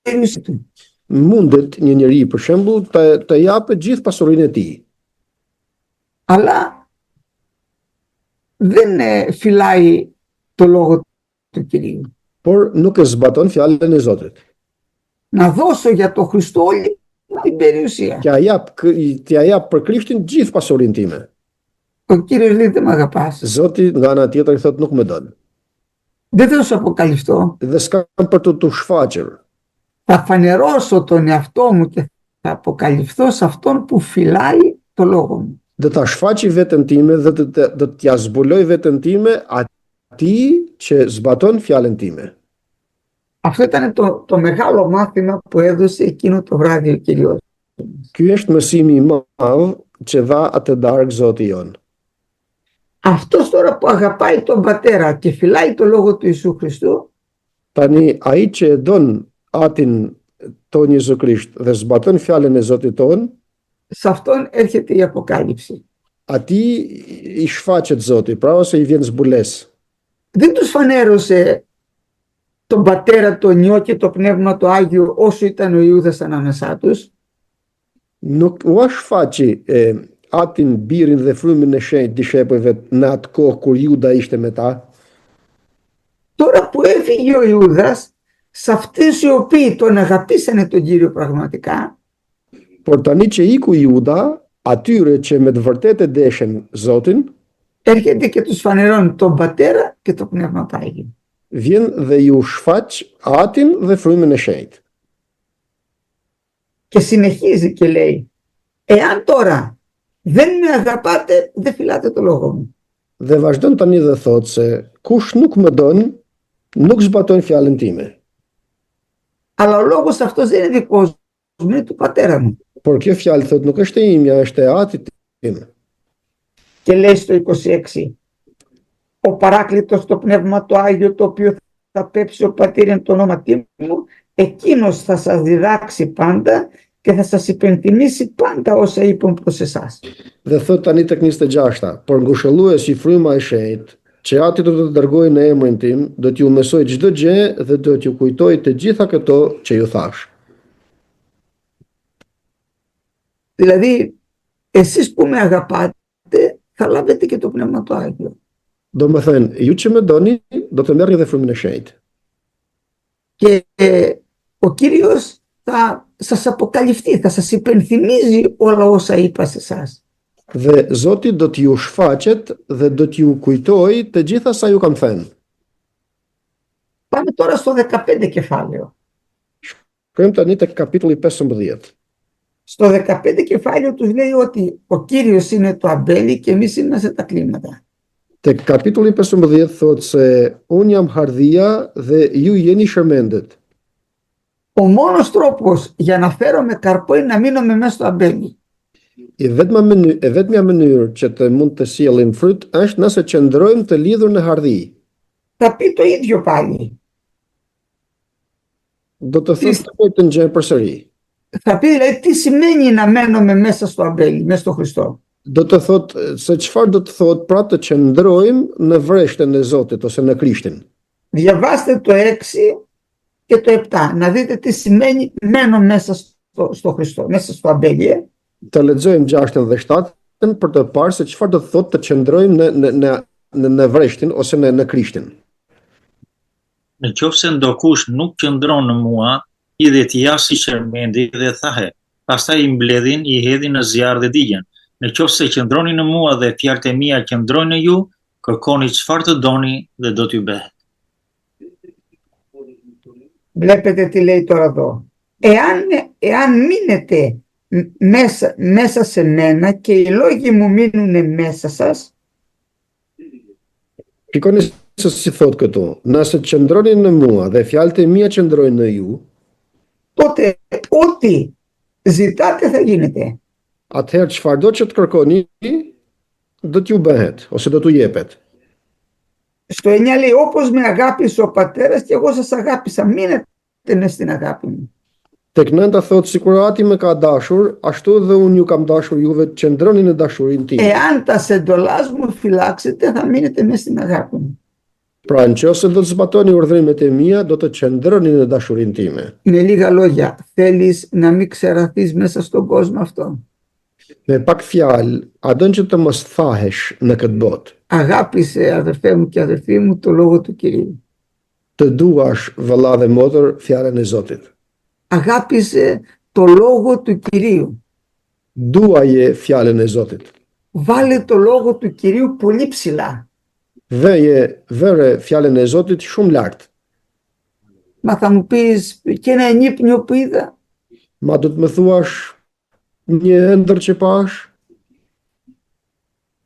περιουσία του. Mundet një njeri, për shembull, të japë gjithë pasurinë e tij, Αλλά δεν φυλάει το λόγο του Κυρίου. por nuk e zbaton fjalën e Zotit. Να δώσω για το Χριστό όλη την περιουσία. T'ja jap për Krishtin gjithë pasurinë time. Ο Κύριος λέει δεν με αγαπάς. Zoti nga ana tjetër i thot nuk më don. Δεν θα σου αποκαλυφθώ. Dhe s'kam për t'u shfaqur. Θα φανερώσω τον εαυτό μου και θα αποκαλυφθώ σε αυτόν που φυλάει το λόγο μου. Dhe ta shfaqi veten time dhe do t'ja zbuloj veten time atij që zbaton fjalën time. Αυτό ήταν το μεγάλο μάθημα που έδωσε εκείνο το βράδυ ο Κύριος. Ky është mësimi i madh që dha atë darkë Zoti jon. Αυτός τώρα που αγαπάει τον Πατέρα και φυλάει το λόγο του Ιησού Χριστού, Tani ai që e don Atin ton Jezu Krisht dhe zbaton fjalën e Zotit ton, σε αυτόν έρχεται η Αποκάλυψη. atij i shfaqet Zoti, pra ose i vjen zbules. Δεν τους φανέρωσε τον Πατέρα, τον Υιό και το Πνεύμα το Άγιο όσο ήταν ο Ιούδας ανάμεσά τους. Nuk u shfaqi Atin, Birin dhe Frymën e Shenjtë dishepujve në atë kohë kur Juda ishte me ta. Τώρα που έφυγε ο Ιούδας, σε αυτούς οι οποίοι τον αγαπήσανε τον Κύριο πραγματικά, Por tani që iku Juda, atyre që me të vërtetë e deshen Zotin, έρχεται και τους φανερώνει τον Πατέρα και το Πνεύμα το Άγιο. vjen dhe ju shfaq Atin dhe Frymën e Shenjtë. Και συνεχίζει και λέει, εάν τώρα δεν με αγαπάτε, δεν φυλάτε το λόγο μου. Dhe vazhdon tani dhe thot se kush nuk më don, nuk zbaton fjalën time. Αλλά ο λόγος αυτός δεν είναι δικός μου, είναι του Πατέρα μου. Por kjo fjalë thot nuk është e imja, është e Atit tim. Και λέει στο 26, ο Παράκλητος το Πνεύμα το Άγιο το οποίο θα πέψει ο Πατήρ το ονόματί μου, εκείνος θα σας διδάξει πάντα και θα σας υπενθυμίσει πάντα όσα είπαν προς εσάς. Dhe thot tani tek 26-ta, por ngushëlluesi Fryma e Shenjtë, që Ati do të dërgojë në emrin tim, do t'ju mësoj çdo gjë dhe do t'ju kujtoj të gjitha këto që ju thash. Δηλαδή, εσείς που με αγαπάτε, θα λάβετε και το Πνεύμα το Άγιο. Do më thënë, ju që më doni, do të merrni dhe Frymën e Shenjtë. Και ο Κύριος θα σας αποκαλυφθεί, θα σας υπενθυμίζει όλα όσα είπα σε εσάς. Dhe Zoti do t'ju shfaqet dhe do t'ju kujtoj të gjitha sa ju kam thënë. Πάμε τώρα στο 15 κεφάλαιο. Shkojmë tani tek kapitulli 15. Στο 15 κεφάλαιο τους λέει ότι ο Κύριος είναι το αμπέλι και εμείς είμαστε τα κλίματα. Tek kapitulli 15 thot se unë jam hardhia dhe ju jeni shërmendet. Ο μόνος τρόπος για να φέρουμε καρπό είναι να μείνουμε μέσα στο αμπέλι. E vetmja mënyrë që të mund të sjellim fryt është nëse qëndrojmë të lidhur në hardhi. Θα πει το ίδιο πάλι. Do të thotë të njëjtën gjë përsëri. Θα πει δηλαδή τι σημαίνει να μένουμε μέσα στο αμπέλι, μέσα στο Χριστό. Do të thotë se çfarë do të thotë pra të qëndrojmë në vreshtën e Zotit ose në Krishtin. Διαβάστε το 6 και το 7, να δείτε τι σημαίνει μένω μέσα στο Χριστό, μέσα στο αμπέλι. Të lexojmë 6-ën dhe 7-ën për të parë se çfarë do të thotë të qëndrojmë në vreshtin ose në Krishtin. Në qoftë se ndokush nuk qëndron në mua, i dhe t'i jasi qërmendi dhe thahe, pastaj i mbledhin, i hedhin në zjarr dhe digjen, Në qoftë se qëndroni në mua dhe fjalët e mia qëndrojnë në ju, kërkoni çfarë të doni dhe do t'ju bëhet. Βλέπετε τι λέει τώρα εδώ. Εάν μείνετε μέσα σε μένα και οι λόγοι μου μείνουν μέσα σας, Shikoni se si thot këtu, nëse qëndroni në mua dhe fjalët e mia qëndrojnë në ju, τότε ό,τι ζητάτε θα γίνεται. atëherë çfarëdo që të kërkoni, do t'ju bëhet ose do t'u jepet. Στο 9 λέει, όπως με αγάπησε ο πατέρας και εγώ σας αγάπησα, μείνετε μες στην αγάπη μου. Tek 9 thot, sikur ati më ka dashur, ashtu dhe unë ju kam dashur juve, qëndroni në dashurinë time. Εάν τα εντολάς μου φυλάξετε, θα μείνετε μες στην αγάπη μου. Pra nëse do të zbatoni urdhrimet e mia, do të qëndroni në dashurinë time. Με λίγα λόγια, θέλεις να μην ξεραθείς μέσα στον κόσμο αυτό? Me pak fjalë, a don që të mos thahesh në këtë botë, Αγάπησε, αδερφέ μου και αδερφή μου, το λόγο του Κυρίου. të duash vëlla dhe motër fjalën e Zotit. Αγάπησε το λόγο του Κυρίου. Duaje fjalën e Zotit. Βάλε το λόγο του Κυρίου πολύ ψηλά. Vëre fjalën e Zotit shumë lart. Μα θα μου πεις, και ένα ενύπνιο που είδα? Ma do të më thuash një ëndër që pash?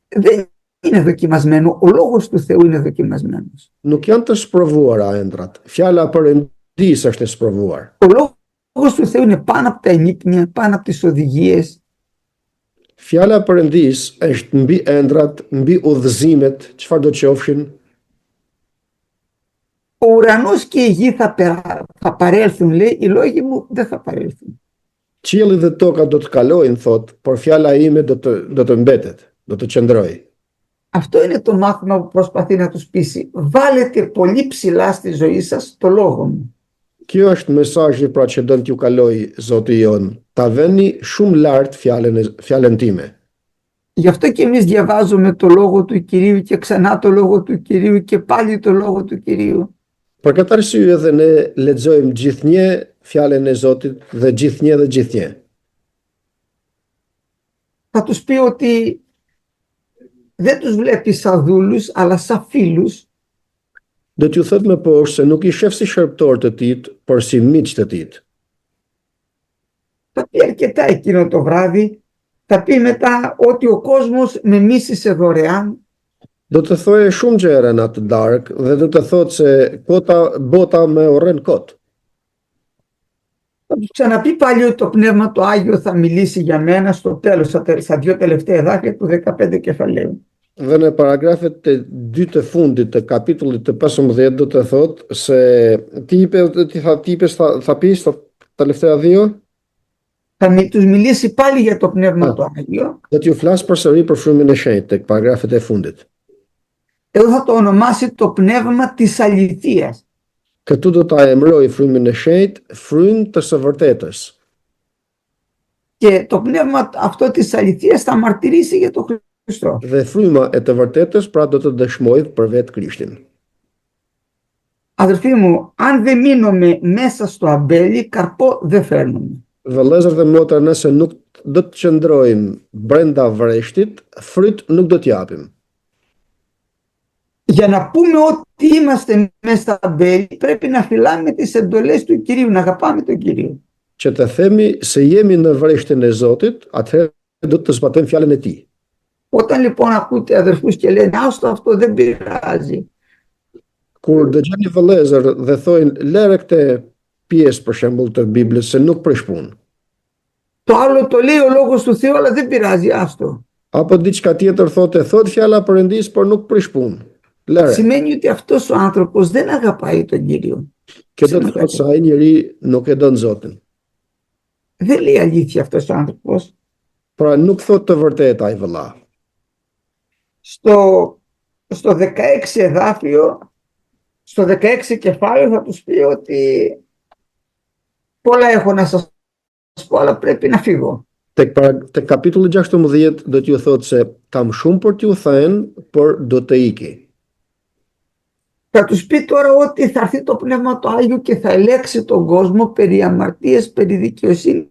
Δεν είναι δοκιμασμένο. Ο λόγος του Θεού είναι δοκιμασμένος. Nuk janë të sprovuara ëndrat. Fjala Perëndis është e sprovuar. Ο λόγος του Θεού είναι πάνω από τα ενύπνια, πάνω από τις οδηγίες. Fjala Perëndis është mbi ëndrat, mbi udhëzimet, çfarë do të qofshin. Ο ουρανός και η γη θα παρέλθουν, λέει, οι λόγοι μου δεν θα παρέλθουν. Qielli dhe toka do të kalojnë, thot, por fjala ime do të mbetet, do të qëndrojë. Αυτό είναι το μάθημα που προσπαθεί να τους πείσει. Βάλετε πολύ ψηλά στη ζωή σας το λόγο μου. Kjo është mesazhi pra që don t'ju kaloj Zoti jon. Ta vëni shumë lart fjalën time. Γι' αυτό και εμείς διαβάζουμε το λόγο του Κυρίου και ξανά το λόγο του Κυρίου και πάλι το λόγο του Κυρίου. Për këtë arsye dhe ne lexojmë gjithnjë fjalën e Zotit dhe gjithnjë. Θα τους πει ότι δεν τους βλέπει σαν δούλους, αλλά σαν φίλους. Do t'ju thot më poshtë se nuk I shef si shërptor të tit, por si miq të tit. Θα πει αρκετά εκείνο το βράδυ. Θα πει μετά ότι ο κόσμος με μίσησε δωρεάν. Do të thoje shumë gjëra në atë darkë dhe do të thotë se bota me urren kot. Θα τους ξαναπεί πάλι ότι το Πνεύμα το Άγιο θα μιλήσει για μένα στο τέλος, στα δύο τελευταία εδάφια του 15 κεφαλαίου. Dhe në paragrafet e 2 të fundit të kapitullit të 15 do të thotë se θα πεις τα τελευταία δύο. Θα τους μιλήσει πάλι για το Πνεύμα το Άγιο. Do t'ju flas përsëri për frymën e shenjtë tek paragrafet e fundit. Εδώ θα το ονομάσει το πνεύμα της αληθείας. Këtu do ta emëroj frymën e shenjtë, frymë të së vërtetës. Και το πνεύμα αυτό της αληθείας θα μαρτυρήσει για τον Χριστό. Dhe fryma e të vërtetës pra do të dëshmojë për vetë Krishtin. Αδερφοί μου, αν δεν μείνουμε μέσα στο αμπέλι, καρπό δεν φέρνουμε. Vëllezër dhe motra, nëse nuk do të qëndrojmë brenda vreshtit, fryt nuk do t'japim. Για να πούμε ότι είμαστε μέσα στα αμπέλι, πρέπει να φυλάμε τις εντολές του Κυρίου, να αγαπάμε τον Κύριο. Që të themi se jemi në vreshtin e Zotit, atëherë do të zbatojmë fjalën e Tij. Όταν λοιπόν ακούτε αδερφούς και λένε άστο αυτό δεν πειράζει. Kur dëgjoni vëllezër dhe thojnë lere këtë pjesë për shembull të Biblës se nuk prish punë. Το άλλο το λέει ο λόγος του Θεού, αλλά δεν πειράζει, άστο. Apo diçka tjetër thot fjala e Perëndis, por nuk prish punë. Lere. Σημαίνει ότι αυτός ο άνθρωπος δεν αγαπάει τον Κύριο. Kjo do të thotë se ai njeri nuk e don Zotin. Δεν λέει αλήθεια αυτός ο άνθρωπος. Pra nuk thot të vërtetë ai vëlla. Στο 16 εδάφιο, στο 16 κεφάλαιο θα τους πει ότι πολλά έχω να σας πω, αλλά πρέπει να φύγω. Tek kapitulli 16 do t'ju thotë se kam shumë për t'ju thënë, por do të iki. Θα τους πει τώρα ότι θα έρθει το Πνεύμα το Άγιο και θα ελέξει τον κόσμο περί αμαρτίας, περί δικαιοσύνης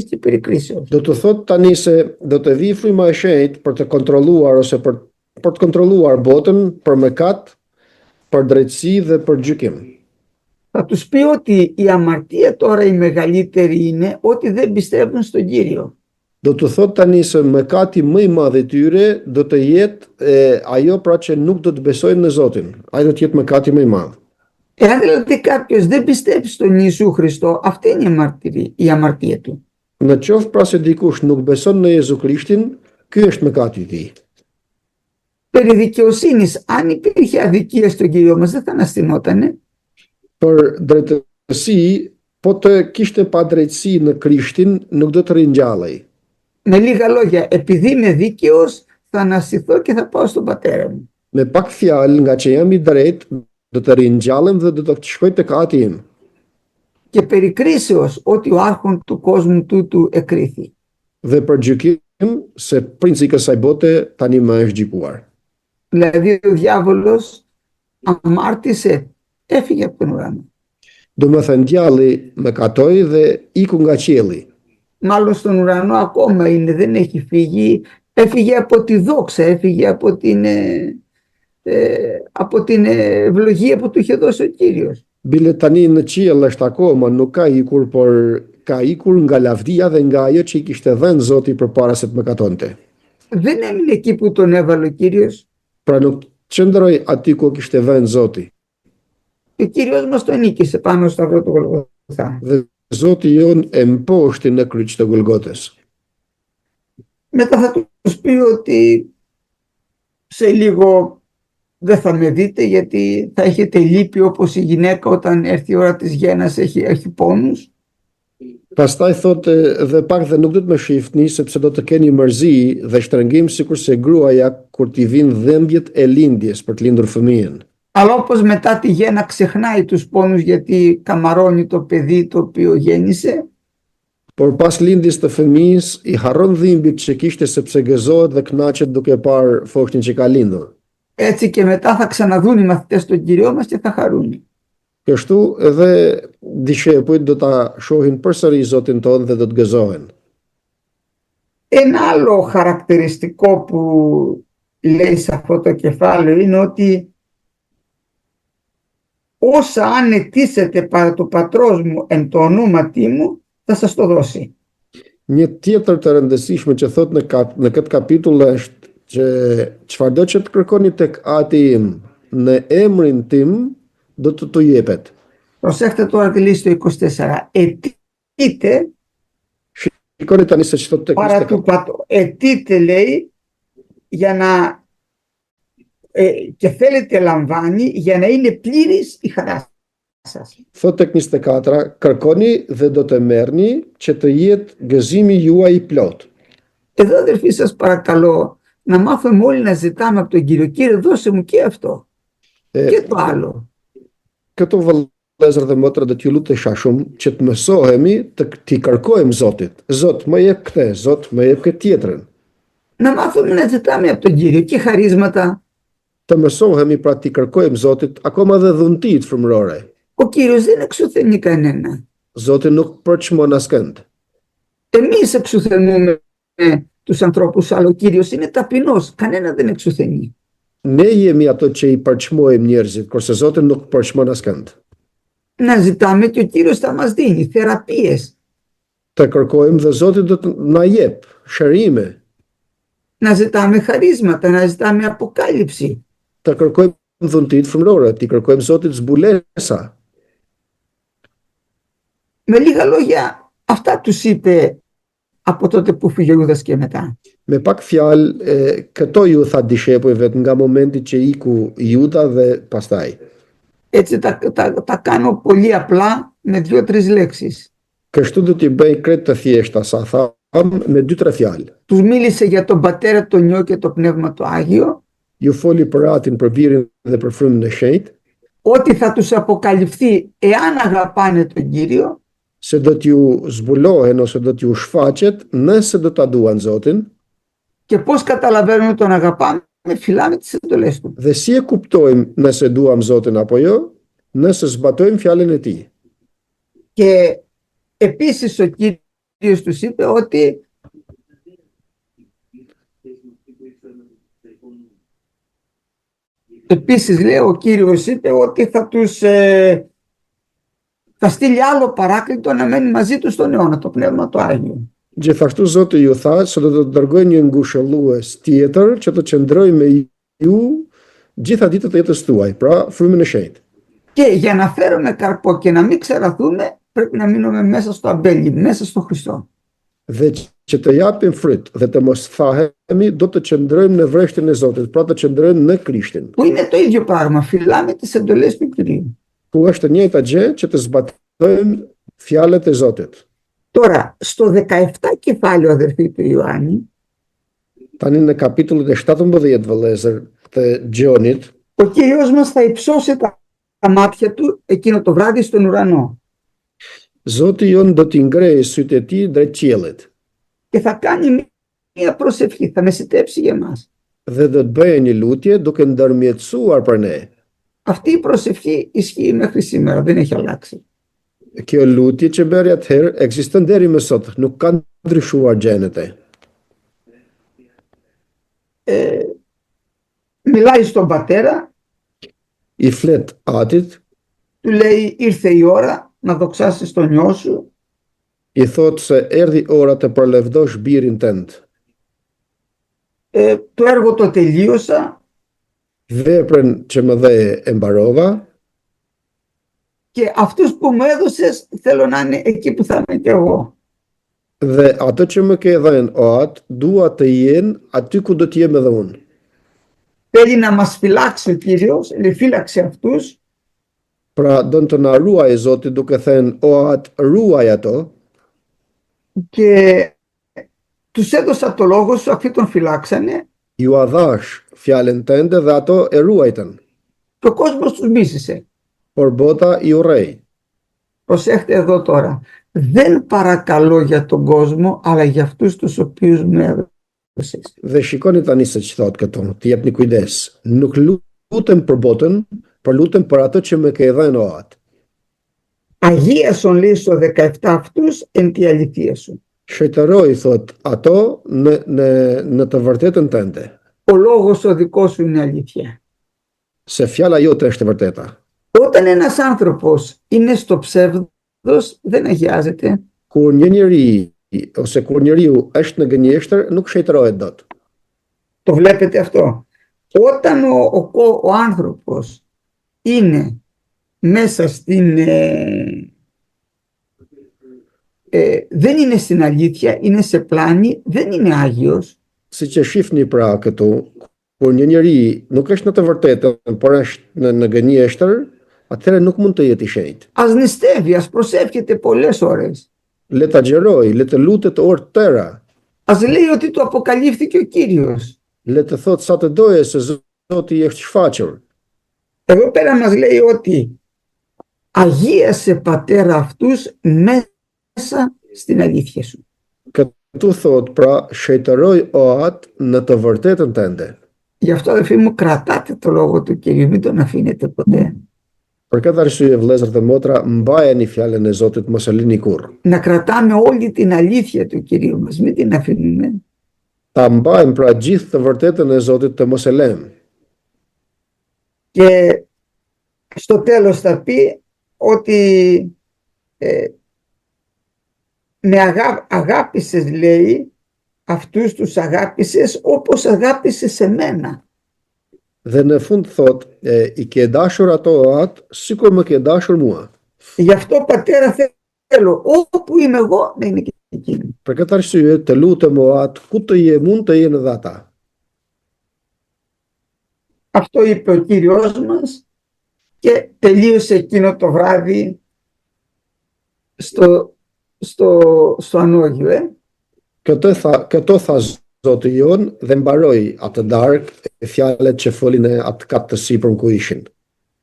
της περικρίσεως. Do të thotë tani se do të vi fryma e shenjtë për të kontrolluar ose për të kontrolluar botën për mëkat, për drejtësi dhe për gjykim. Θα τους πει ότι η αμαρτία τώρα η μεγαλύτερη είναι ότι δεν πιστεύουν στον Κύριο. Do të thotë tani se mëkati më i madh i tyre do të jetë ajo pra që nuk do të besojnë në Zotin. Ai do të jetë mëkati më i madh. Εάν δηλαδή κάποιος δεν πιστεύει στον Ιησού Χριστό, αυτή είναι η αμαρτία του. Në qoftë pra se dikush nuk beson në Jezu Krishtin, ky është mëkati i tij. Περί δικαιοσύνης, αν υπήρχε αδικία στον Κύριο μας, δεν θα αναστηνότανε. Për drejtësi, po të kishte pa drejtësi në Krishtin, nuk do të ringjallej. Με λίγα λόγια, επειδή είμαι δίκαιος, θα αναστηθώ και θα πάω στον πατέρα μου. Me pak fjalë, nga që jam i drejtë, do të ringjallem dhe do të shkoj tek Ati im. Και περί κρίσεως, ότι ο άρχον του κόσμου τούτου εκρίθη. Dhe për gjykim, se princi i kësaj bote tani më është gjykuar. Δηλαδή ο διάβολος αμάρτησε, έφυγε από τον ουρανό. Do më thënë djalli mëkatoi dhe iku nga qielli. Μάλλον στον ουρανό ακόμα είναι, δεν έχει φύγει, έφυγε από τη δόξα, έφυγε από την ευλογία που του είχε δώσει ο Κύριος. Bile tani në qiell është akoma, nuk ka ikur, por ka ikur nga lavdia dhe nga ajo që i kishte dhënë Zoti përpara se të mëkatonte. Δεν έμεινε εκεί που τον έβαλε ο Κύριος. Pra nuk qëndroi aty ku kishte vënë Zoti. Ο Κύριος μας τον νίκησε πάνω στο σταυρό του Γολγοθά. Dhe Zoti jon e mposhti në kryq të Golgotës. Μετά θα τους πει ότι σε λίγο δεν θα με δείτε, γιατί θα έχετε λύπη όπως η γυναίκα όταν έρθει η ώρα της γέννας έχει πόνους. Pastaj thotë dhe pak dhe nuk do të më shifni sepse do të keni mërzi dhe shtrëngim sikurse gruaja kur t'i vinë dhembjet e lindjes për të lindur fëmijën. Αλλά όπως μετά τη γέννα ξεχνάει τους πόνους γιατί καμαρώνει το παιδί το οποίο γέννησε, Por pas lindjes të fëmijës i harron dhimbjet që kishte sepse gëzohet dhe kënaqet duke parë foshnjën që ka lindur. έτσι και μετά θα ξαναδούν οι μαθητές τον Κύριο μας και θα χαρούν. Kështu edhe dishepujt do ta shohin përsëri Zotin tonë dhe do të gëzohen. Ένα άλλο χαρακτηριστικό που λέει σε αυτό το κεφάλαιο είναι ότι όσα αν αιτήσετε παρά του πατρός μου εν το ονόματί μου, θα σας το δώσει. Një tjetër të rëndësishme që thot në këtë kapitull është që çfarëdo që të kërkoni tek Ati im në emrin tim do të jepet. Προσέχτε τώρα τη λύση του 24. Αιτείτε Shikoni tani se ç'thot tek παρά του πατρός. Αιτείτε λέει για να και θέλετε λαμβάνει για να είναι πλήρης η χαρά σας. Thot tek 24, kërkoni dhe do të merrni që të jetë gëzimi juaj i plot. Εδώ αδερφοί σας παρακαλώ να μάθουμε όλοι να ζητάμε από τον Κύριο. Κύριε δώσε μου και αυτό και το άλλο. Këto vëllezër dhe motra do t'ju lutesha shumë që të mësohemi t'i kërkojmë Zotit. Zot, më jep këtë, Zot, më jep këtë tjetrën. Να μάθουμε να ζητάμε από τον Κύριο και χαρίσματα. Të mësohemi pra t'i kërkojmë Zotit akoma dhe dhuntit frymërore. Ο Κύριος δεν εξουθενεί κανένα. Zoti nuk përçmon askënd. Εμείς εξουθενούμε τους ανθρώπους, αλλά ο Κύριος είναι ταπεινός. Κανένα δεν εξουθενεί. Ne jemi ato që i përçmojmë njerëzit, kurse Zoti nuk përçmon askënd. Να ζητάμε και ο Κύριος θα μας δίνει θεραπείες. Të kërkojmë dhe Zoti do të na jep shërime. Να ζητάμε χαρίσματα, να ζητάμε αποκάλυψη. Të kërkojmë dhuntit frymërore, t'i kërkojmë Zotit zbulesa. Με λίγα λόγια, αυτά τους είπε από τότε που φύγε ο Ιούδας και μετά. Me pak fjalë, këto ju tha dishepujve nga momenti që iku Juda dhe pastaj. Έτσι τα κάνω πολύ απλά με 2-3 λέξεις. Kështu do t'i bëj krejt të thjeshta sa tham me 2-3 fjalë. Τους μίλησε για τον Πατέρα, τον Υιό και το Πνεύμα το Άγιο. Ju foli për Atin, për Birin dhe për Frymën e Shenjtë, Ότι θα τους αποκαλυφθεί εάν αγαπάνε τον Κύριο. se do t'ju zbulohen ose do t'ju shfaqet nëse do ta duan Zotin. Και πώς καταλαβαίνουμε τον αγαπάμε, φυλάμε τις εντολές του. Dhe si e kuptojmë nëse duam Zotin apo jo? Nëse zbatojmë fjalën e Tij. Και επίσης ο Κύριος Κύριος τους είπε ότι επίσης λέει ο Κύριος είπε ότι θα στείλει άλλο παράκλητο να μένει μαζί του στον αιώνα, το Πνεύμα το Άγιο. Gjithashtu Zoti ju tha se do të dërgoj një ngushëllues tjetër që të qëndroj me ju gjitha ditët e jetës tuaj, pra frymën e shenjtë. Και για να φέρουμε καρπό και να μην ξεραθούμε, πρέπει να μείνουμε μέσα στο αμπέλι, μέσα στο Χριστό. Dhe që të japim fryt dhe të mos thahemi, do të qëndrojmë në vreshtin e Zotit, pra të qëndrojmë në Krishtin. Που είναι το ίδιο πράγμα, φυλάμε τις εντολές του Κυρίου. Ku është e njëjta gjë që të zbatojmë fjalët e Zotit. Τώρα, στο 17 κεφάλαιο, αδερφοί του Ιωάννη, Tani në kapitullin e 17 vëllezër të Gjonit, ο Κύριος μας θα υψώσει τα μάτια του εκείνο το βράδυ στον ουρανό Zoti jon do t'i ngrejë sytë e tij drejt qiellit και θα κάνει μια προσευχή, θα μεσητεύσει για μας. dhe do të bëjë një lutje duke ndërmjetësuar për ne. Αυτή η προσευχή ισχύει μέχρι σήμερα, δεν έχει αλλάξει. Kjo lutje që bëri atëherë ekziston deri më sot, nuk ka ndryshuar gjenete. Μιλάει στον πατέρα, I flet atit, του λέει ήρθε η ώρα να δοξάσεις τον γιο σου, I thot se erdhi ora të përlevdosh birin tënd. το έργο το τελείωσα Veprën që më dhe e mbarova και αυτούς που μου έδωσες θέλω να είναι εκεί που θα είμαι και εγώ. dhe ato që më ke dhënë o atë, dua të jenë aty ku do të jem edhe unë. Θέλει να μας φυλάξει ο Κύριος, φύλαξε αυτούς Pra do të na ruaj Zoti duke thënë o atë ruaj ato και τους έδωσα το λόγο σου, αυτοί τον φυλάξανε ju a dhash fjalën tënde dhe ato e ruajtën, και ο κόσμος τους μίσησε. por bota i urrej. Προσέχτε εδώ τώρα, δεν παρακαλώ για τον κόσμο, αλλά για αυτούς τους οποίους με έδωσες. Dhe shikoni tani se që thot këto, të jepni kujdes. Nuk lutem për botën, por lutem për ato që më ke dhënë o atë. Αγίασον λέει στο 17 αυτούς εν τη αληθεία σου. Shëtëroj, thot, ato në të vërtetën tënde, Ο λόγος ο δικός σου είναι αλήθεια. se fjala jote është e vërteta. Όταν ένας άνθρωπος είναι στο ψεύδος, δεν αγιάζεται. Kur një njeri ose kur njeriu është në gënjeshtër, nuk shëtërohet dot. Το βλέπετε αυτό. Όταν ο άνθρωπος είναι μέσα δεν είναι στην αλήθεια, είναι σε πλάνη, δεν είναι Άγιος. Si që shifni pra këtu, kur një njeri nuk është në të vërtetën, por është në gënjeshtër, atëherë nuk mund të jetë i shenjtë. Ας νηστεύει, ας προσεύχεται πολλές ώρες. Le ta gjeroj, le të lutet orë të tëra, Ας λέει ότι του αποκαλύφθηκε ο Κύριος. le të thot sa të doje se Zoti i është shfaqur. Εδώ πέρα μας λέει ότι αγίασε πατέρα αυτούς μέσα στην αλήθεια σου. Këtu thot pra shëjtëroj o atë në të vërtetën tënde. Γι' αυτό αδελφοί μου κρατάτε το λόγο του Κυρίου, μην τον αφήνετε ποτέ. Për këtë arsye vëllezër dhe motra, mbajeni fjalën e Zotit, mos e lini kurrë. Να κρατάμε όλη την αλήθεια του Κυρίου μας, μην την αφήνουμε. Ta mbajmë pra gjithë të vërtetën e Zotit, të mos e lëmë. Και στο τέλος θα πει ότι με αγάπησες, λέει, αυτούς τους αγάπησες όπως αγάπησες εμένα. Dhe në fund thot, i ke dashur ato atë, sikur më ke dashur mua. Γι' αυτό πατέρα θέλω όπου είμαι εγώ να είναι και εκείνοι. Për këtë arsye të lutem o atë, ku të jem unë të jenë edhe ata. Αυτό είπε ο Κύριος μας και τελείωσε εκείνο το βράδυ στο ανώγιο. Këto tha Zoti jon dhe mbaroi atë darkë fjalët që folin e atë kat të sipërm ku ishin.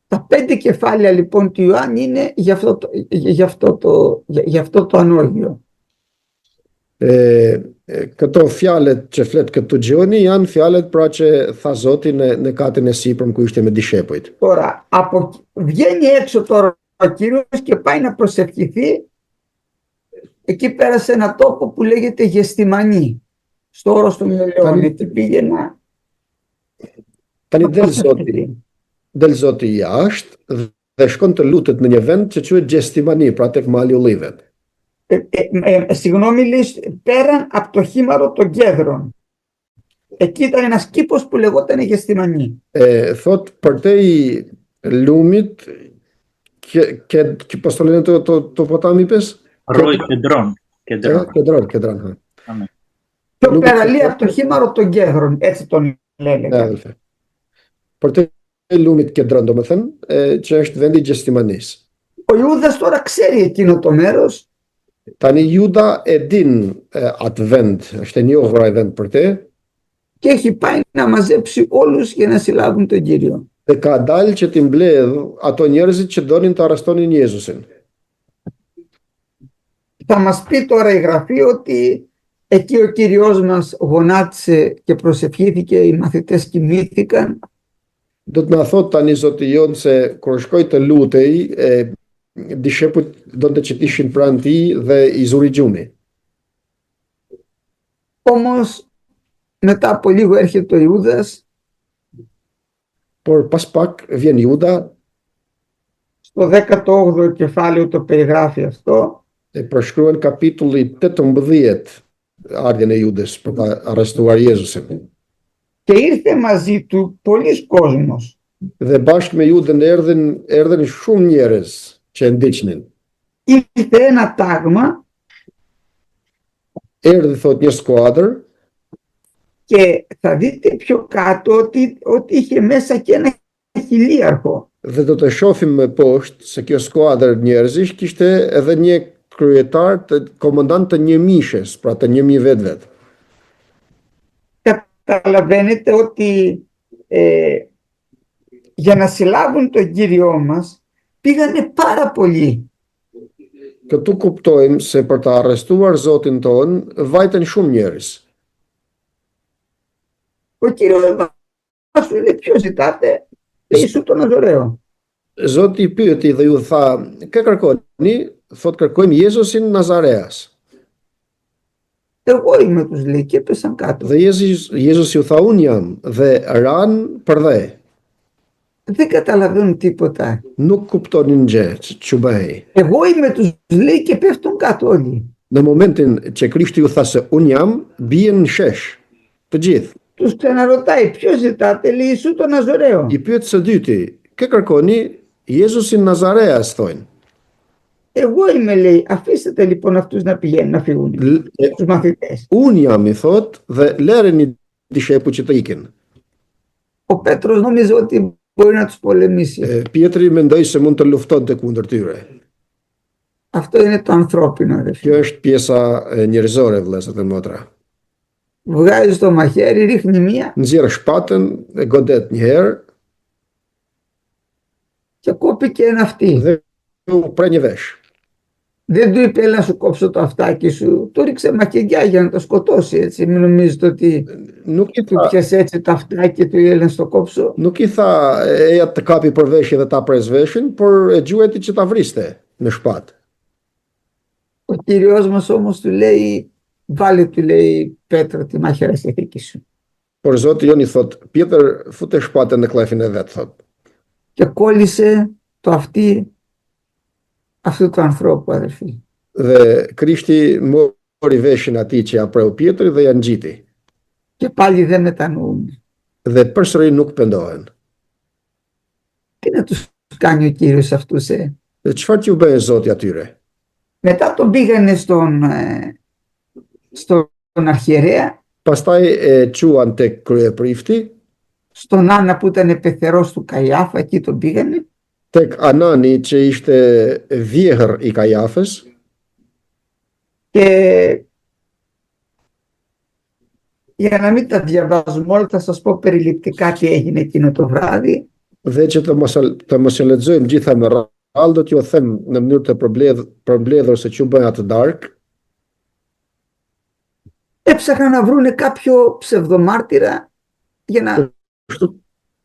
Τα 5 κεφάλαια λοιπόν του Ιωάννη είναι για αυτό το ανώγιο. Këto fjalët që flet këtu Gjoni janë fjalët pra që tha Zoti në katin e sipërm ku ishte me dishepujt. Τώρα, βγαίνει έξω τώρα ο Κύριος και πάει να προσευχηθεί εκεί πέρασε ένα τόπο που λέγεται Γεστημανή, στο όρος των Ελαιών. Εκεί πήγαινα. Tani del Zoti jashtë dhe shkon të lutet në një vend që quhet Gjestimani, pra tek mali i Ullive. Συγγνώμη, λέει, πέραν από το χήμαρο των Κέδρων. Εκεί ήταν ένας κήπος που λεγόταν Γεστημανή. Thot përtej lumit πώς το λένε το ποτάμι είπες? Κεντρών. Πιο πέρα λέει από το χήμαρο των Κέδρων, έτσι τον λένε. Përtej lumit Κεντρών, domethënë, që është vendi i Gjestimanis. Ο Ιούδας τώρα ξέρει εκείνο το μέρος. Tani Juda e din atë vend, është e njohur ai vend për te. Και έχει πάει να μαζέψει όλους για να συλλάβουν τον Κύριο. Dhe ka dalë që t'i mbledh ato njerëzit që donin të arrestonin Jezusin. Θα μας πει τώρα η Γραφή ότι εκεί ο Κύριος μας γονάτισε και προσευχήθηκε, οι μαθητές κοιμήθηκαν. Do të na thot tani Zoti jon se kur shkoi të lutej, dishepujt donte që t'ishin pranë tij dhe i zuri gjumi. Όμως μετά από λίγο έρχεται ο Ιούδας. Por pas pak vjen Juda. Στο 18ο κεφάλαιο το περιγράφει αυτό. Përshkruan kapitulli 18 ardhjen e Judës për ta arrestuar Jezusin. Και ήρθε μαζί του πολλοί κόσμος. Dhe bashkë me Judën erdhen shumë njerëz që e ndiqnin. Ήρθε ένα τάγμα. Erdhi thot një skuadër. Και θα δείτε πιο κάτω ότι είχε μέσα και ένα χιλίαρχο. Dhe do të shohim më poshtë se kjo skuadër njerëzish kishte edhe një kryetar komandant të 1000-shes, pra të 1000 vetvet. Καταλαβαίνετε ότι για να συλλάβουν τον Κύριό μας πήγανε πάρα πολλοί. Këtu kuptojmë se për të arrestuar Zotin ton vajten shumë njerëz. Ο Κύριος μας σου λέει ποιο ζητάτε, Ιησού τον Ναζωραίο. Zoti i pyeti dhe ju tha, kë kërkoni? Thot kërkojmë Jezusin Nazareas. Εγώ είμαι, τους λέει, και έπεσαν κάτω. Dhe Jezus ju tha, unë jam, dhe ran për dhe. Δεν καταλαβαίνουν τίποτα. Nuk kuptonin gjë që bëhej. Εγώ είμαι, τους λέει, και πέφτουν κάτω όλοι. Në momentin që Krishti ju tha se unë jam, bien në shesh, të gjithë. Τους ξαναρωτάει, ποιο ζητάτε, λέει, Ιησού τον Ναζωραίο. I pyet së dyti, kë kërkoni? Jezusin Nazareas thonë. Εγώ είμαι, λέει, αφήστε λοιπόν αυτούς να πηγαίνουν, να φύγουν, τους μαθητές. Unë jam, i thot, dhe lëreni dishepu që të ikin. Ο Πέτρος νόμιζε ότι μπορεί να τους πολεμήσει. Pietri mendoi se mund të luftonte kundër tyre. Αυτό είναι το ανθρώπινο, ρε φίλε. Kjo është pjesa njerëzore, vëllezër dhe motra. Βγάζει το μαχαίρι, ρίχνει μία. Nxjerr shpatën, e godet një herë Και κόπηκε ένα αυτή. dhe u pre një vesh. Δεν του είπε, έλα σου κόψω το αυτάκι σου. Του ρίξε μακεγιά για να το σκοτώσει, έτσι. Μην νομίζετε ότι του πιάσε έτσι το αυτάκι και του έλεγε να το κόψω. Nuk i tha eja të kapi për veshje dhe ta pres veshin, por e gjueti që ta vriste me shpatë. Ο Κύριος μας όμως του λέει, βάλε, του λέει, Πέτρο, τη μάχαιρα στη θήκη σου. Por Zoti jon i thot, Pjetër, fute shpatën në klefin e vet, thot. Και κόλλησε το αυτί αυτού του ανθρώπου, αδερφοί. Dhe Krishti mori veshin atij që ja preu Pjetri dhe ja ngjiti. Και πάλι δεν μετανοούν. Dhe përsëri nuk pendohen. Τι να τους κάνει ο Κύριος αυτούς, Dhe çfarë t'ju bëjë Zoti atyre? Μετά τον πήγανε στον αρχιερέα, Pastaj e quan tek kryeprifti, στον Άννα που ήταν πεθερός του Καϊάφα, εκεί τον πήγανε. tek Anani që ishte vjehër i Kajafës. Και για να μην τα διαβάζουμε όλα, θα σας πω περιληπτικά τι έγινε εκείνο το βράδυ. Dhe që të mos e lexojmë gjitha me radhë, do t'ju them në mënyrë të përmbledhur se ç'u bën atë darkë. Έψαχναν να βρούνε κάποιο ψευδομάρτυρα για να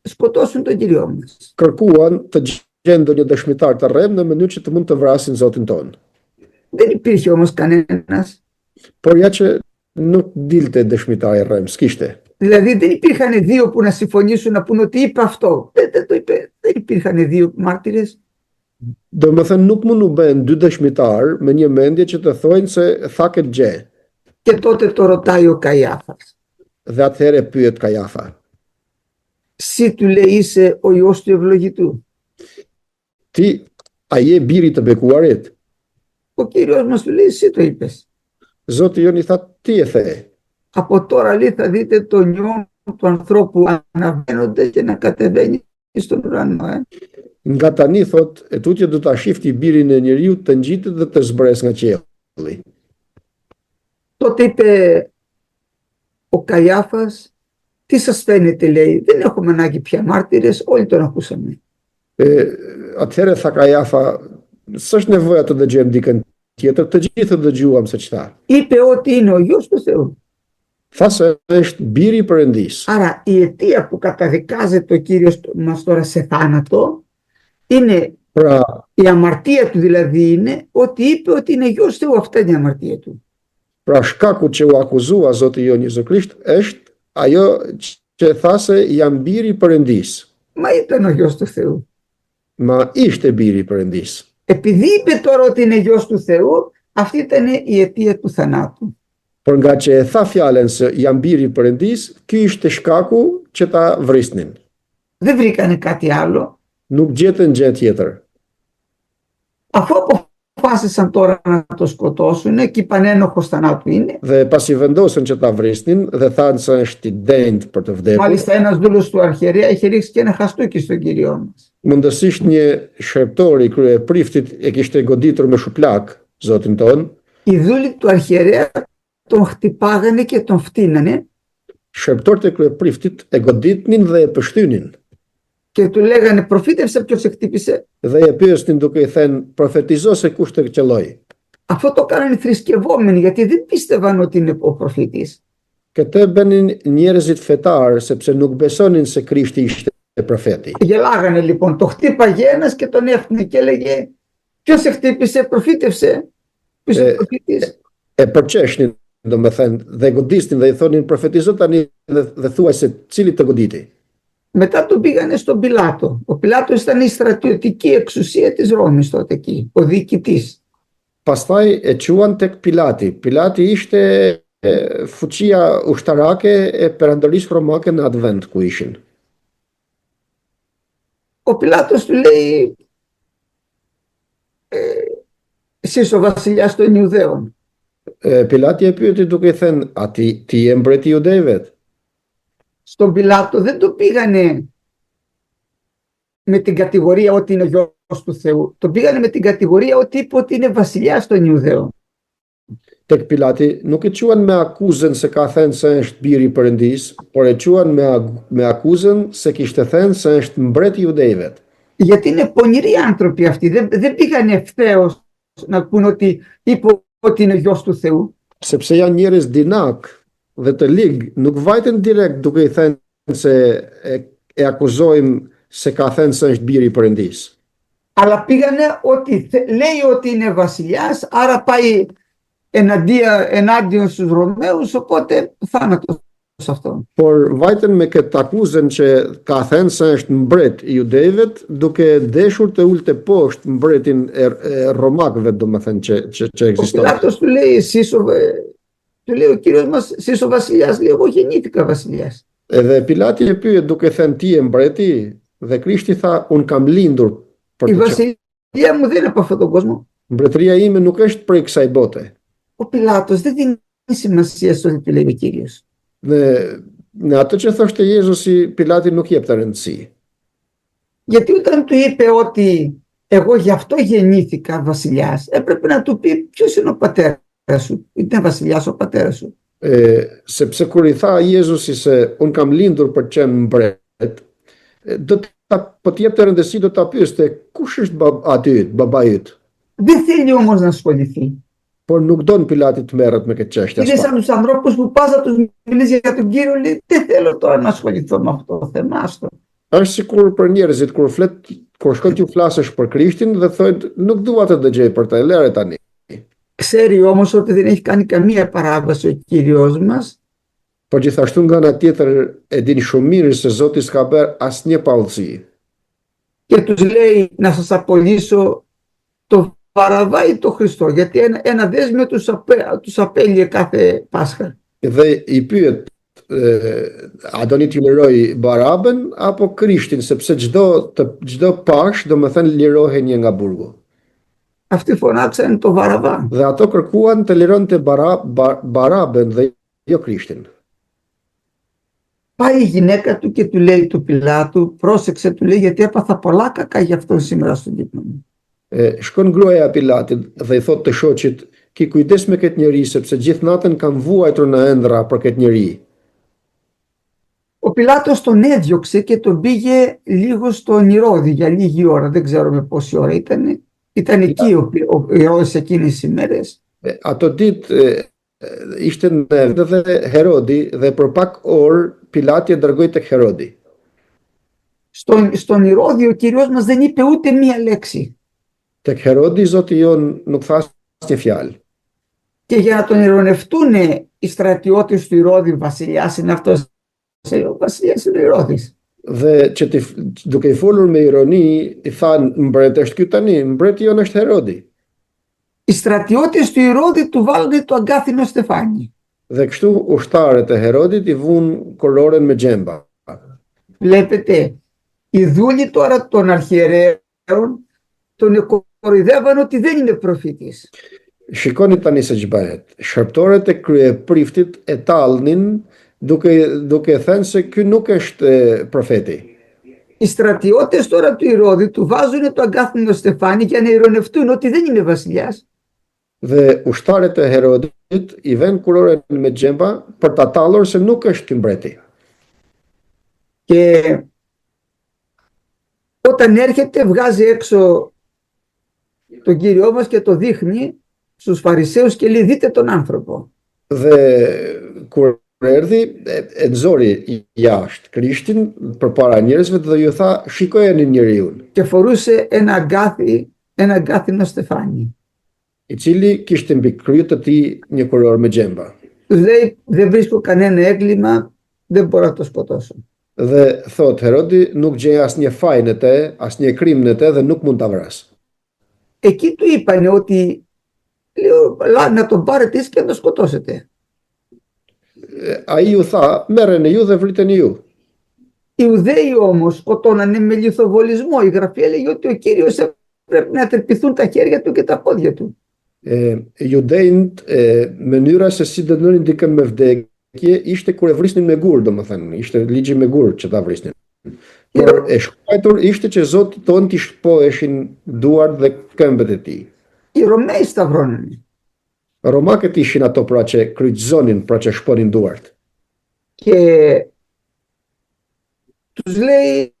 σκοτώσουν τον Κυριό μας. Kërkuan të gjendë një dëshmitar të rrem në mënyrë që të mund të vrasin Zotin ton. Δεν υπήρχε όμως κανένας. Por ja që nuk dilte dëshmitari rrem, s'kishte. Δηλαδή δεν υπήρχαν δύο που να συμφωνήσουν να πούνε ότι είπε αυτό. Δεν το είπε. Δεν υπήρχαν δύο μάρτυρες. Do më thënë nuk mundu bëhen dy dëshmitar me një mendje që të thojnë se tha këtë gjë. Και τότε το ρωτάει ο Καϊάφας. Dhe atëherë pyet Kajafa. Συ του λέει είσαι ο Υιός του Ευλογητού. Ti, a je biri të bekuarit? Ο Κύριος μας του λέει εσύ το είπες. Zoti jon i tha, ti e the. Από τώρα λέει θα δείτε το νιό του ανθρώπου αναβαίνονται και να κατεβαίνει στον ουρανό. Nga tani thot, e tutje do ta shifti birin e njeriu të ngjitet dhe të zbres nga qielli. Τότε είπε ο Καϊάφας, τι σας φαίνεται λέει, δεν έχουμε ανάγκη πια μάρτυρες, όλοι τον ακούσαμε. Atëherë tha Kajafa, s'është nevoja të dëgjojmë dikën tjetër, të gjithë dëgjuam se ç'tha. Είπε ότι είναι ο Υιός του Θεού. Tha se është biri i Perëndis. Άρα η αιτία που καταδικάζεται ο Κύριος μας τώρα σε θάνατο είναι Pra, η αμαρτία του, δηλαδή είναι ότι είπε ότι είναι Υιός Θεού, αυτά είναι η αμαρτία του. pra shkaku që u akuzua Zoti jon Jezu Krisht është ajo që tha se jam biri i Perëndis. Μα ήταν ο Υιός του Θεού. Ma ishte biri i Perëndis. Επειδή είπε τώρα ότι είναι Υιός του Θεού, αυτή ήταν η αιτία του θανάτου. Por nga që e tha fjalen se jam biri i Perëndis, ky ishte shkaku që ta vrisnin. Δεν βρήκανε κάτι άλλο. Nuk gjetën gjë tjetër. Αφού αποφάσισαν τώρα να το σκοτώσουν και είπαν ένοχος θανάτου είναι. Dhe pasi vendosën që ta vrisnin dhe thanë se është i denjtë për të vdekur, Μάλιστα ένας δούλος του αρχιερέα είχε ρίξει και ένα χαστούκι στον Κύριό μας. mundësisht një shërptor i kryepriftit e kishte goditur me shuplak Zotin ton. Οι δούλοι του αρχιερέα τον χτυπάγανε και τον φτύνανε Shërptorët e kryepriftit e goditnin dhe e pështynin. και του λέγανε προφήτευσε ποιος σε χτύπησε. Dhe e pyesnin duke i thënë, profetizo se kush të qelloi. Αυτό το κάνανε θρησκευόμενοι γιατί δεν πίστευαν ότι είναι ο προφήτης. Këtë bënin njerëzit fetar sepse nuk besonin se Krishti ishte profeti. Γελάγανε λοιπόν, το χτύπαγε ένας και τον έφτιανε και έλεγε ποιος σε χτύπησε, προφήτευσε. Ποιος είναι προφήτης. E përqeshnin, domethënë, dhe godisnin dhe i thonin profetizo tani dhe thuaj se cili të goditi. Μετά τον πήγανε στον Πιλάτο. Ο Πιλάτος ήταν η στρατιωτική εξουσία της Ρώμης τότε εκεί, ο διοικητής. Pastaj e quan tek Pilati. Pilati ishte fuqia ushtarake e perandorisë romake në atë vend ku ishin. Ο Πιλάτος του λέει εσείς ο βασιλιάς των Ιουδαίων. Pilati e pyeti duke i thënë, a ti je mbreti i judejve? Στον Πιλάτο δεν το πήγανε με την κατηγορία ότι είναι γιος του Θεού. Το πήγανε με την κατηγορία ότι είπε ότι είναι βασιλιάς των Ιουδαίων. Tek Pilati nuk e quan me akuzën se ka thënë se është biri i Perëndis, por e quan me akuzën se kishte thënë se është mbreti i judejve. Γιατί είναι πονηροί άνθρωποι αυτοί. Δεν πήγανε ευθέως να πούνε ότι είπε ότι είναι γιος του Θεού. Sepse janë njerëz dinak dhe të ligë, nuk vajten direkt duke i thënë se e akuzojmë se ka thënë se është biri i Perëndis. Αλλά πήγανε ότι λέει ότι είναι βασιλιάς, άρα πάει ενάντιον στους Ρωμαίους, οπότε θάνατος σε αυτόν. Por vajten me këtë akuzën që ka thënë se është mbret i judejvet, duke deshur të ulte poshtë mbretin e romakëve, domethënë që Ο ekziston. Πιλάτος του λέει, του λέει ο Κύριος μας, εσείς ο βασιλιάς, λέει, εγώ γεννήθηκα βασιλιάς. Edhe Pilati e pyet duke thënë ti je mbreti, dhe Krishti tha un kam lindur për Η të qenë. βασιλεία μου δεν είναι από αυτόν τον κόσμο. Mbretëria ime nuk është prej kësaj bote. Ο Πιλάτος δεν δίνει σημασία στο ότι του λέει ο Κύριος. Dhe në atë që thoshte Jezusi, Pilati nuk jep të rëndësi. Γιατί όταν του είπε ότι εγώ γι' αυτό γεννήθηκα βασιλιάς, έπρεπε να του πει ποιος είναι ο πατέρας σου. Ήταν βασιλιάς ο πατέρας σου. Sepse kur i tha Jezusi se un kam lindur për të qenë mbret, po të jep të rëndësi do ta pyeste kush është aty yt, baba yt. Δεν θέλει όμως να ασχοληθεί. Por nuk don Pilati të merret me këtë çështje. Είναι σαν τους ανθρώπους που πας να τους μιλήσεις για τον Κύριο, λέει δεν θέλω τώρα να ασχοληθώ με αυτό το θέμα. Άστο. Është sikur për njerëzit kur shkon t'ju flasësh për Krishtin dhe thonë nuk dua të dëgjoj për të, lëre tani. Ξέρει όμως ότι δεν έχει κάνει καμία παράβαση ο Κύριος μας Por gjithashtu nga ana tjetër e din shumë mirë se Zoti s'ka bërë asnjë pallësi. και τους λέει να σας απολύσω το Βαραβά ή το Χριστό, γιατί ένα δέσμιο τους απέλυε κάθε Πάσχα. Dhe i pyet a doni t'ju liroj Barabën apo Krishtin, sepse çdo Pashk domethënë lirohej një nga burgu. Αυτοί φωνάξαν το Βαραβά. Dhe ato kërkuan të lironte Barabën dhe jo Krishtin. Πάει η γυναίκα του και του λέει του Πιλάτου, πρόσεξε, του λέει, γιατί έπαθα πολλά κακά για αυτόν σήμερα στον κήπο μου. Shkon gruaja e Pilatit dhe i thot të shoqit, ki kujdes me këtë njeri, sepse gjithë natën kam vuajtur në ëndra për këtë njeri. Ο Πιλάτος τον έδιωξε και τον πήγε λίγο στον Ηρώδη για λίγη ώρα, δεν ξέρουμε πόση ώρα ήταν. Ήταν εκεί ο Ηρώδης εκείνες τις ημέρες. Ato ditë ishte në dhe Herodi dhe për pak orë Pilati e dërgoi tek Herodi. Στον Ηρώδη ο Κύριος μας δεν είπε ούτε μία λέξη. Tek Herodi Zoti jon nuk tha asnjë fjalë. Και για να τον ειρωνευτούν οι στρατιώτες του Ηρώδη, βασιλιάς είναι αυτός, ο βασιλιάς είναι ο Ηρώδης. Dhe që duke i folur me ironi, i thanë, mbret është ky tani, mbreti jon është Herodi. Οι στρατιώτες του Ηρώδη του βάλανε το αγκάθινο στεφάνι. Dhe kështu ushtarët e Herodit i vun kororen me gjemba. Βλέπετε, οι δούλοι τώρα των αρχιερέων τον κοροϊδεύαν ότι δεν είναι προφήτης. Shikoni tani se ç'bëhet. Shërptorët e kryepriftit e tallnin duke thënë se ky nuk është profeti. Οι στρατιώτες τώρα του Ηρώδη του βάζουν το αγκάθινο στεφάνι για να ειρωνευτούν ότι δεν είναι βασιλιάς. Dhe ushtarët e Herodit i vënë kuroren me gjemba për ta tallur se nuk është ky mbreti. Και όταν έρχεται βγάζει έξω τον Κύριό μας και το δείχνει στους Φαρισαίους και λέει, δείτε τον άνθρωπο. Dhe kur erdhi e nxori jashtë Krishtin përpara njerëzve dhe ju tha, shikojeni njeriu. Και φορούσε ένα αγκάθινο στεφάνι. I cili kishte mbi kryet të tij një kuror me gjemba. Τους λέει, δεν βρίσκω κανένα έγκλημα, δεν μπορώ να το σκοτώσω. Dhe thot Herodi, nuk gjej asnjë faj në te, asnjë krim në te dhe nuk mund ta vras. Εκεί του είπανε ότι να τον πάρετε εσείς και να τον σκοτώσετε. Ai ju tha, merreni ju dhe vriteni ju. Οι Ιουδαίοι όμως σκοτώνανε με λιθοβολισμό. Η Γραφή έλεγε ότι ο Κύριος πρέπει να τρυπηθούν τα χέρια του και τα πόδια του. Judejt, mënyra se si dënonin dikën me vdekje ishte kur e vrisnin me gur, domethënë, ishte ligji me gur që ta vrisnin. Por e shkruar ishte që Zoti ton t'i shpoheshin duart dhe këmbët e tij. Οι Ρωμαίοι σταυρώνανε. Romakët ishin ato pra që kryqëzonin, pra që shponin duart. Και τους λέει,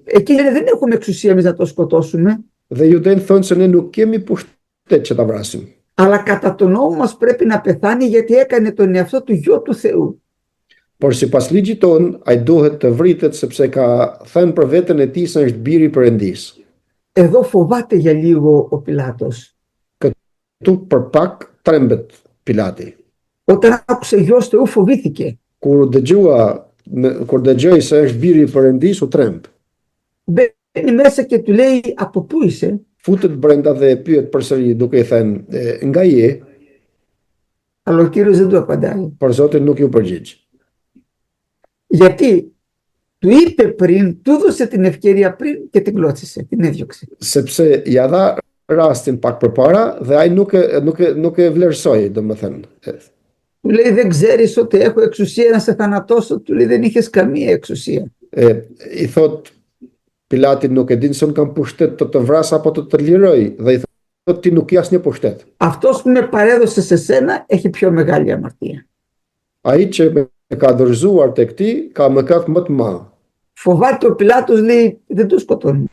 εκεί λένε, δεν έχουμε εξουσία εμείς να το σκοτώσουμε. Dhe judejt thonë se ne nuk kemi pushtet që ta vrasim. Αλλά κατά τον νόμο μας πρέπει να πεθάνει γιατί έκανε τον εαυτό του γιο του Θεού. Por sipas ligjit ton, ai duhet të vritet sepse ka thënë për veten e tij se është biri i Perëndis. Εδώ φοβάται για λίγο ο Πιλάτος. Këtu për pak trembet Pilati. Όταν άκουσε γιος Θεού φοβήθηκε. Kur dëgjoi se është biri i Perëndis u tremb. Μπαίνει μέσα και του λέει, από πού είσαι? Futet brenda dhe e pyet përsëri duke i thënë, nga je? Αλλά ο Κύριος δεν του απαντάει. Por Zoti nuk ju përgjigj. Γιατί του είπε πριν, του έδωσε την ευκαιρία πριν και την κλώτσισε, την έδιωξε. Sepse ja dha rastin pak përpara dhe ai nuk e vlerësoi, domethënë. Του λέει, δεν ξέρεις ότι έχω εξουσία να σε θανατώσω? Του λέει, δεν είχες καμία εξουσία. I thot Pilati, nuk e din se unë kam pushtet të vras apo të liroj, dhe i thot ti nuk ke asnjë pushtet. Αυτός που με παρέδωσε σε σένα έχει πιο μεγάλη αμαρτία. Ai që me ka dorëzuar tek ti ka mëkat më të madh. Φοβάται ο Πιλάτος, λέει, δεν το σκοτώνει.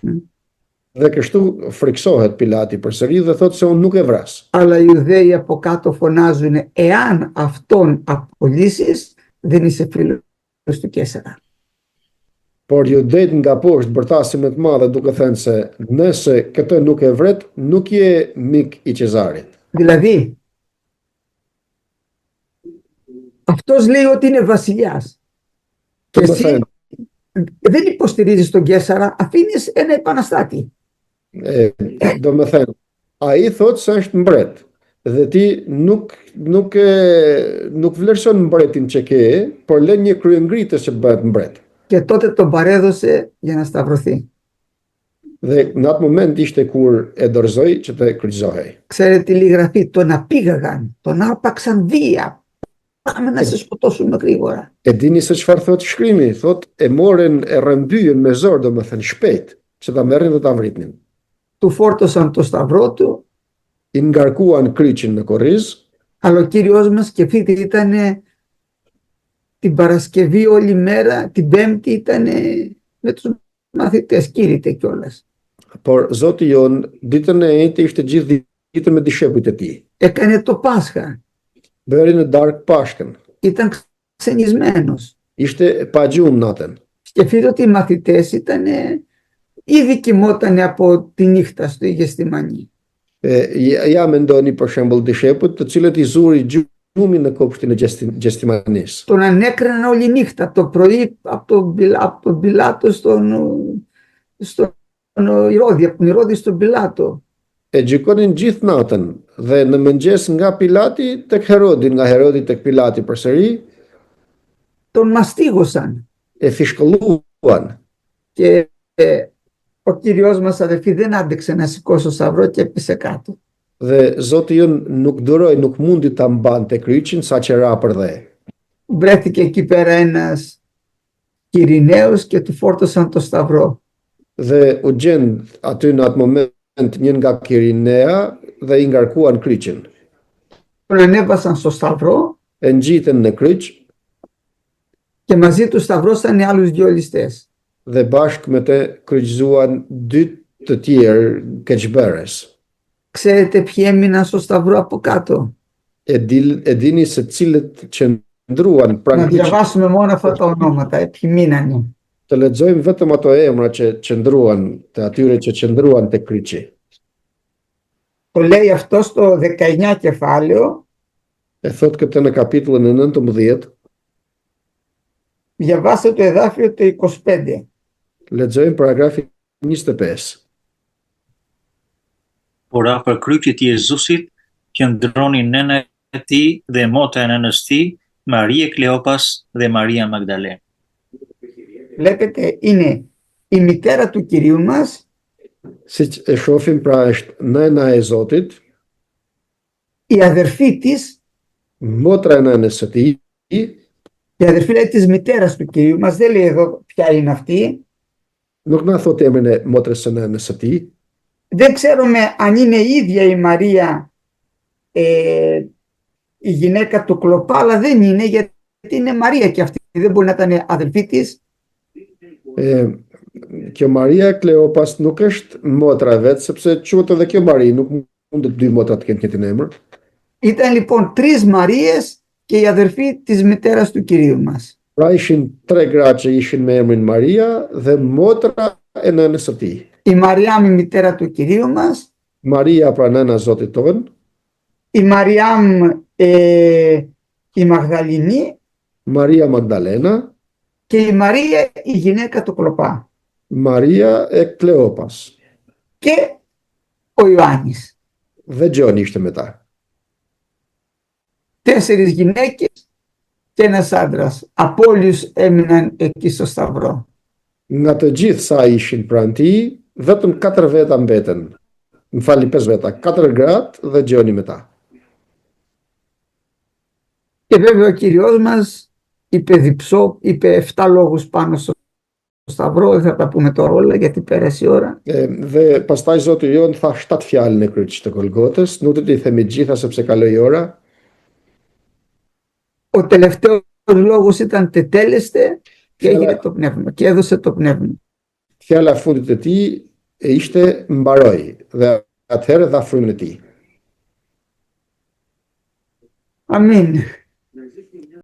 Dhe kështu friksohet Pilati përsëri dhe thot se unë nuk e vras. Αλλά οι Ιουδαίοι από κάτω φωνάζουν, εάν αυτόν απολύσεις, δεν είσαι φίλος του Καίσαρα. Por judejt nga poshtë bërtasin më të madhe duke thënë se nëse këtë nuk e vret, nuk je mik i Cezarit. Δηλαδή, αυτός λέει ότι είναι βασιλιάς. Και εσύ δεν υποστηρίζεις τον Καίσαρα, αφήνεις ένα επαναστάτη. Do me thënë, ai thotë se është mbret dhe ti nuk vlerëson mbretin që ke, por lën një kryengritës që bëhet mbret. Και τότε τον παρέδωσε για να σταυρωθεί. Dhe në atë moment ishte kur e dorëzoi që të kryqëzohej. Ξέρετε τη γραφή, τον απήγαγαν, τον άρπαξαν βία. Πάμε να σε σκοτώσουμε γρήγορα. E dini se çfarë thotë shkrimi? Thotë e morën, e rrëmbyën me zor, domethënë shpejt, që ta merrin dhe ta vritnin. Του φόρτωσαν το σταυρό του. I ngarkuan kryqin në korriz. Αλλά ο Κύριος μας, σκεφτείτε, ήταν την Παρασκευή όλη μέρα, την Πέμπτη ήταν με τους μαθητές, κήρυτε κιόλας. Por Zoti jon ditën e njëjtë ishte gjithë ditën me dishepujt e tij. Έκανε το Πάσχα. Bëri në darkë Pashkën. Ήταν ξενισμένος. Ishte pa gjumë natën. Σκεφτείτε ότι οι μαθητές ήταν ήδη κοιμόταν από τη νύχτα στο Γεστημανή. Ja mendoni për shembull dishepujt të cilët i zuri gjumin në kopshtin e Gjestimanis. Τον ανέκριναν όλη νύχτα, το πρωί από τον Πιλάτο στον Ηρώδη, από τον Ηρώδη στον Πιλάτο. E gjykonin gjithë natën dhe në mëngjes nga Pilati tek Herodi, nga Herodi tek Pilati përsëri. Τον μαστίγωσαν. E fishkëlluan. Και ο Κύριος μας, αδελφοί, δεν άντεξε να σηκώσει το σταυρό και έπεσε κάτω. Dhe Zoti jon nuk duroi, nuk mundi ta mbante kryqin saqë ra për dhe. Βρέθηκε εκεί πέρα ένας Κυριναίος και του φόρτωσαν το σταυρό. Dhe u gjend aty në atë moment një nga Kirinea dhe i ngarkuan kryqin. Τον ανέβασαν στο σταυρό. E ngjitën në kryq. Και μαζί του σταυρώσαν άλλους δυο ληστές. Dhe bashkë me të kryqëzuan dy të tjerë keqbërës. Ξέρετε ποιοι έμειναν στο σταυρό από κάτω? E dini se cilët qëndruan Να pranë kryqit. διαβάσουμε μόνο αυτά τα ονόματα, ποιοι μείνανε. Të lexojmë vetëm ato emra që qëndruan, të atyre që qëndruan te kryqi. Το λέει αυτό στο 19 κεφάλαιο. E thot këtë në kapitullin e 19. Διαβάστε το εδάφιο το 25. Lexojmë paragrafin 25. Por afër kryqit të Jezusit qëndronin nëna e tij dhe motra e nënës tij, Maria Kleopas dhe Maria Magdalene. Βλέπετε, είναι η μητέρα του Κυρίου μας, Siç e shohim, pra është nëna e Zotit, η αδερφή της, motra e nënës së tij, η αδερφή λέει της μητέρας του Κυρίου μας, δεν λέει εδώ ποια είναι αυτή. nuk na thot emrin e motrës së nënës së tij. Δεν ξέρουμε αν είναι η ίδια η Μαρία, η γυναίκα του Κλοπά, αλλά δεν είναι, γιατί είναι Μαρία και αυτή, δεν μπορεί να ήταν αδελφή της. Kjo Maria Kleopas nuk është motra vet, sepse quhet edhe kjo Mari, nuk mund të dy motra të kenë të njëjtin emër. Ήταν λοιπόν τρεις Μαρίες και η αδερφή της μητέρας του Κυρίου μας. Pra ishin tre gra që ishin me emrin Maria dhe motra e nënës së tij. Η Μαριάμ η μητέρα του Κυρίου μας, Maria pra nëna Zotit ton, η Μαριάμ η Μαγδαληνή Maria Magdalena, και η Μαρία η γυναίκα του Κλοπά Maria e Kleopas. και ο Ιωάννης. Dhe Gjoni ishte me ta. Τέσσερις γυναίκες και ένας άντρας. Από όλους έμειναν εκεί στο σταυρό. Nga të gjithë sa ishin pranë tij, vetëm 4 veta mbeten. Më falni, 5 veta, 4 gratë dhe Gjoni me ta. Και βέβαια ο Κύριος μας είπε 7 λόγους πάνω στο σταυρό, δεν θα τα πούμε τώρα όλα γιατί πέρασε η ώρα. Dhe pastaj Zoti jon tha 7 fjalë në kryq të Golgotës, nuk do t'i themi gjitha sepse kaloi ora. Ο τελευταίος λόγος ήταν τετέλεστε και έγινε το πνεύμα και έδωσε το πνεύμα. Fjala e fundit e tij ishte mbaroi dhe atëherë dha frymën e tij. Αμήν.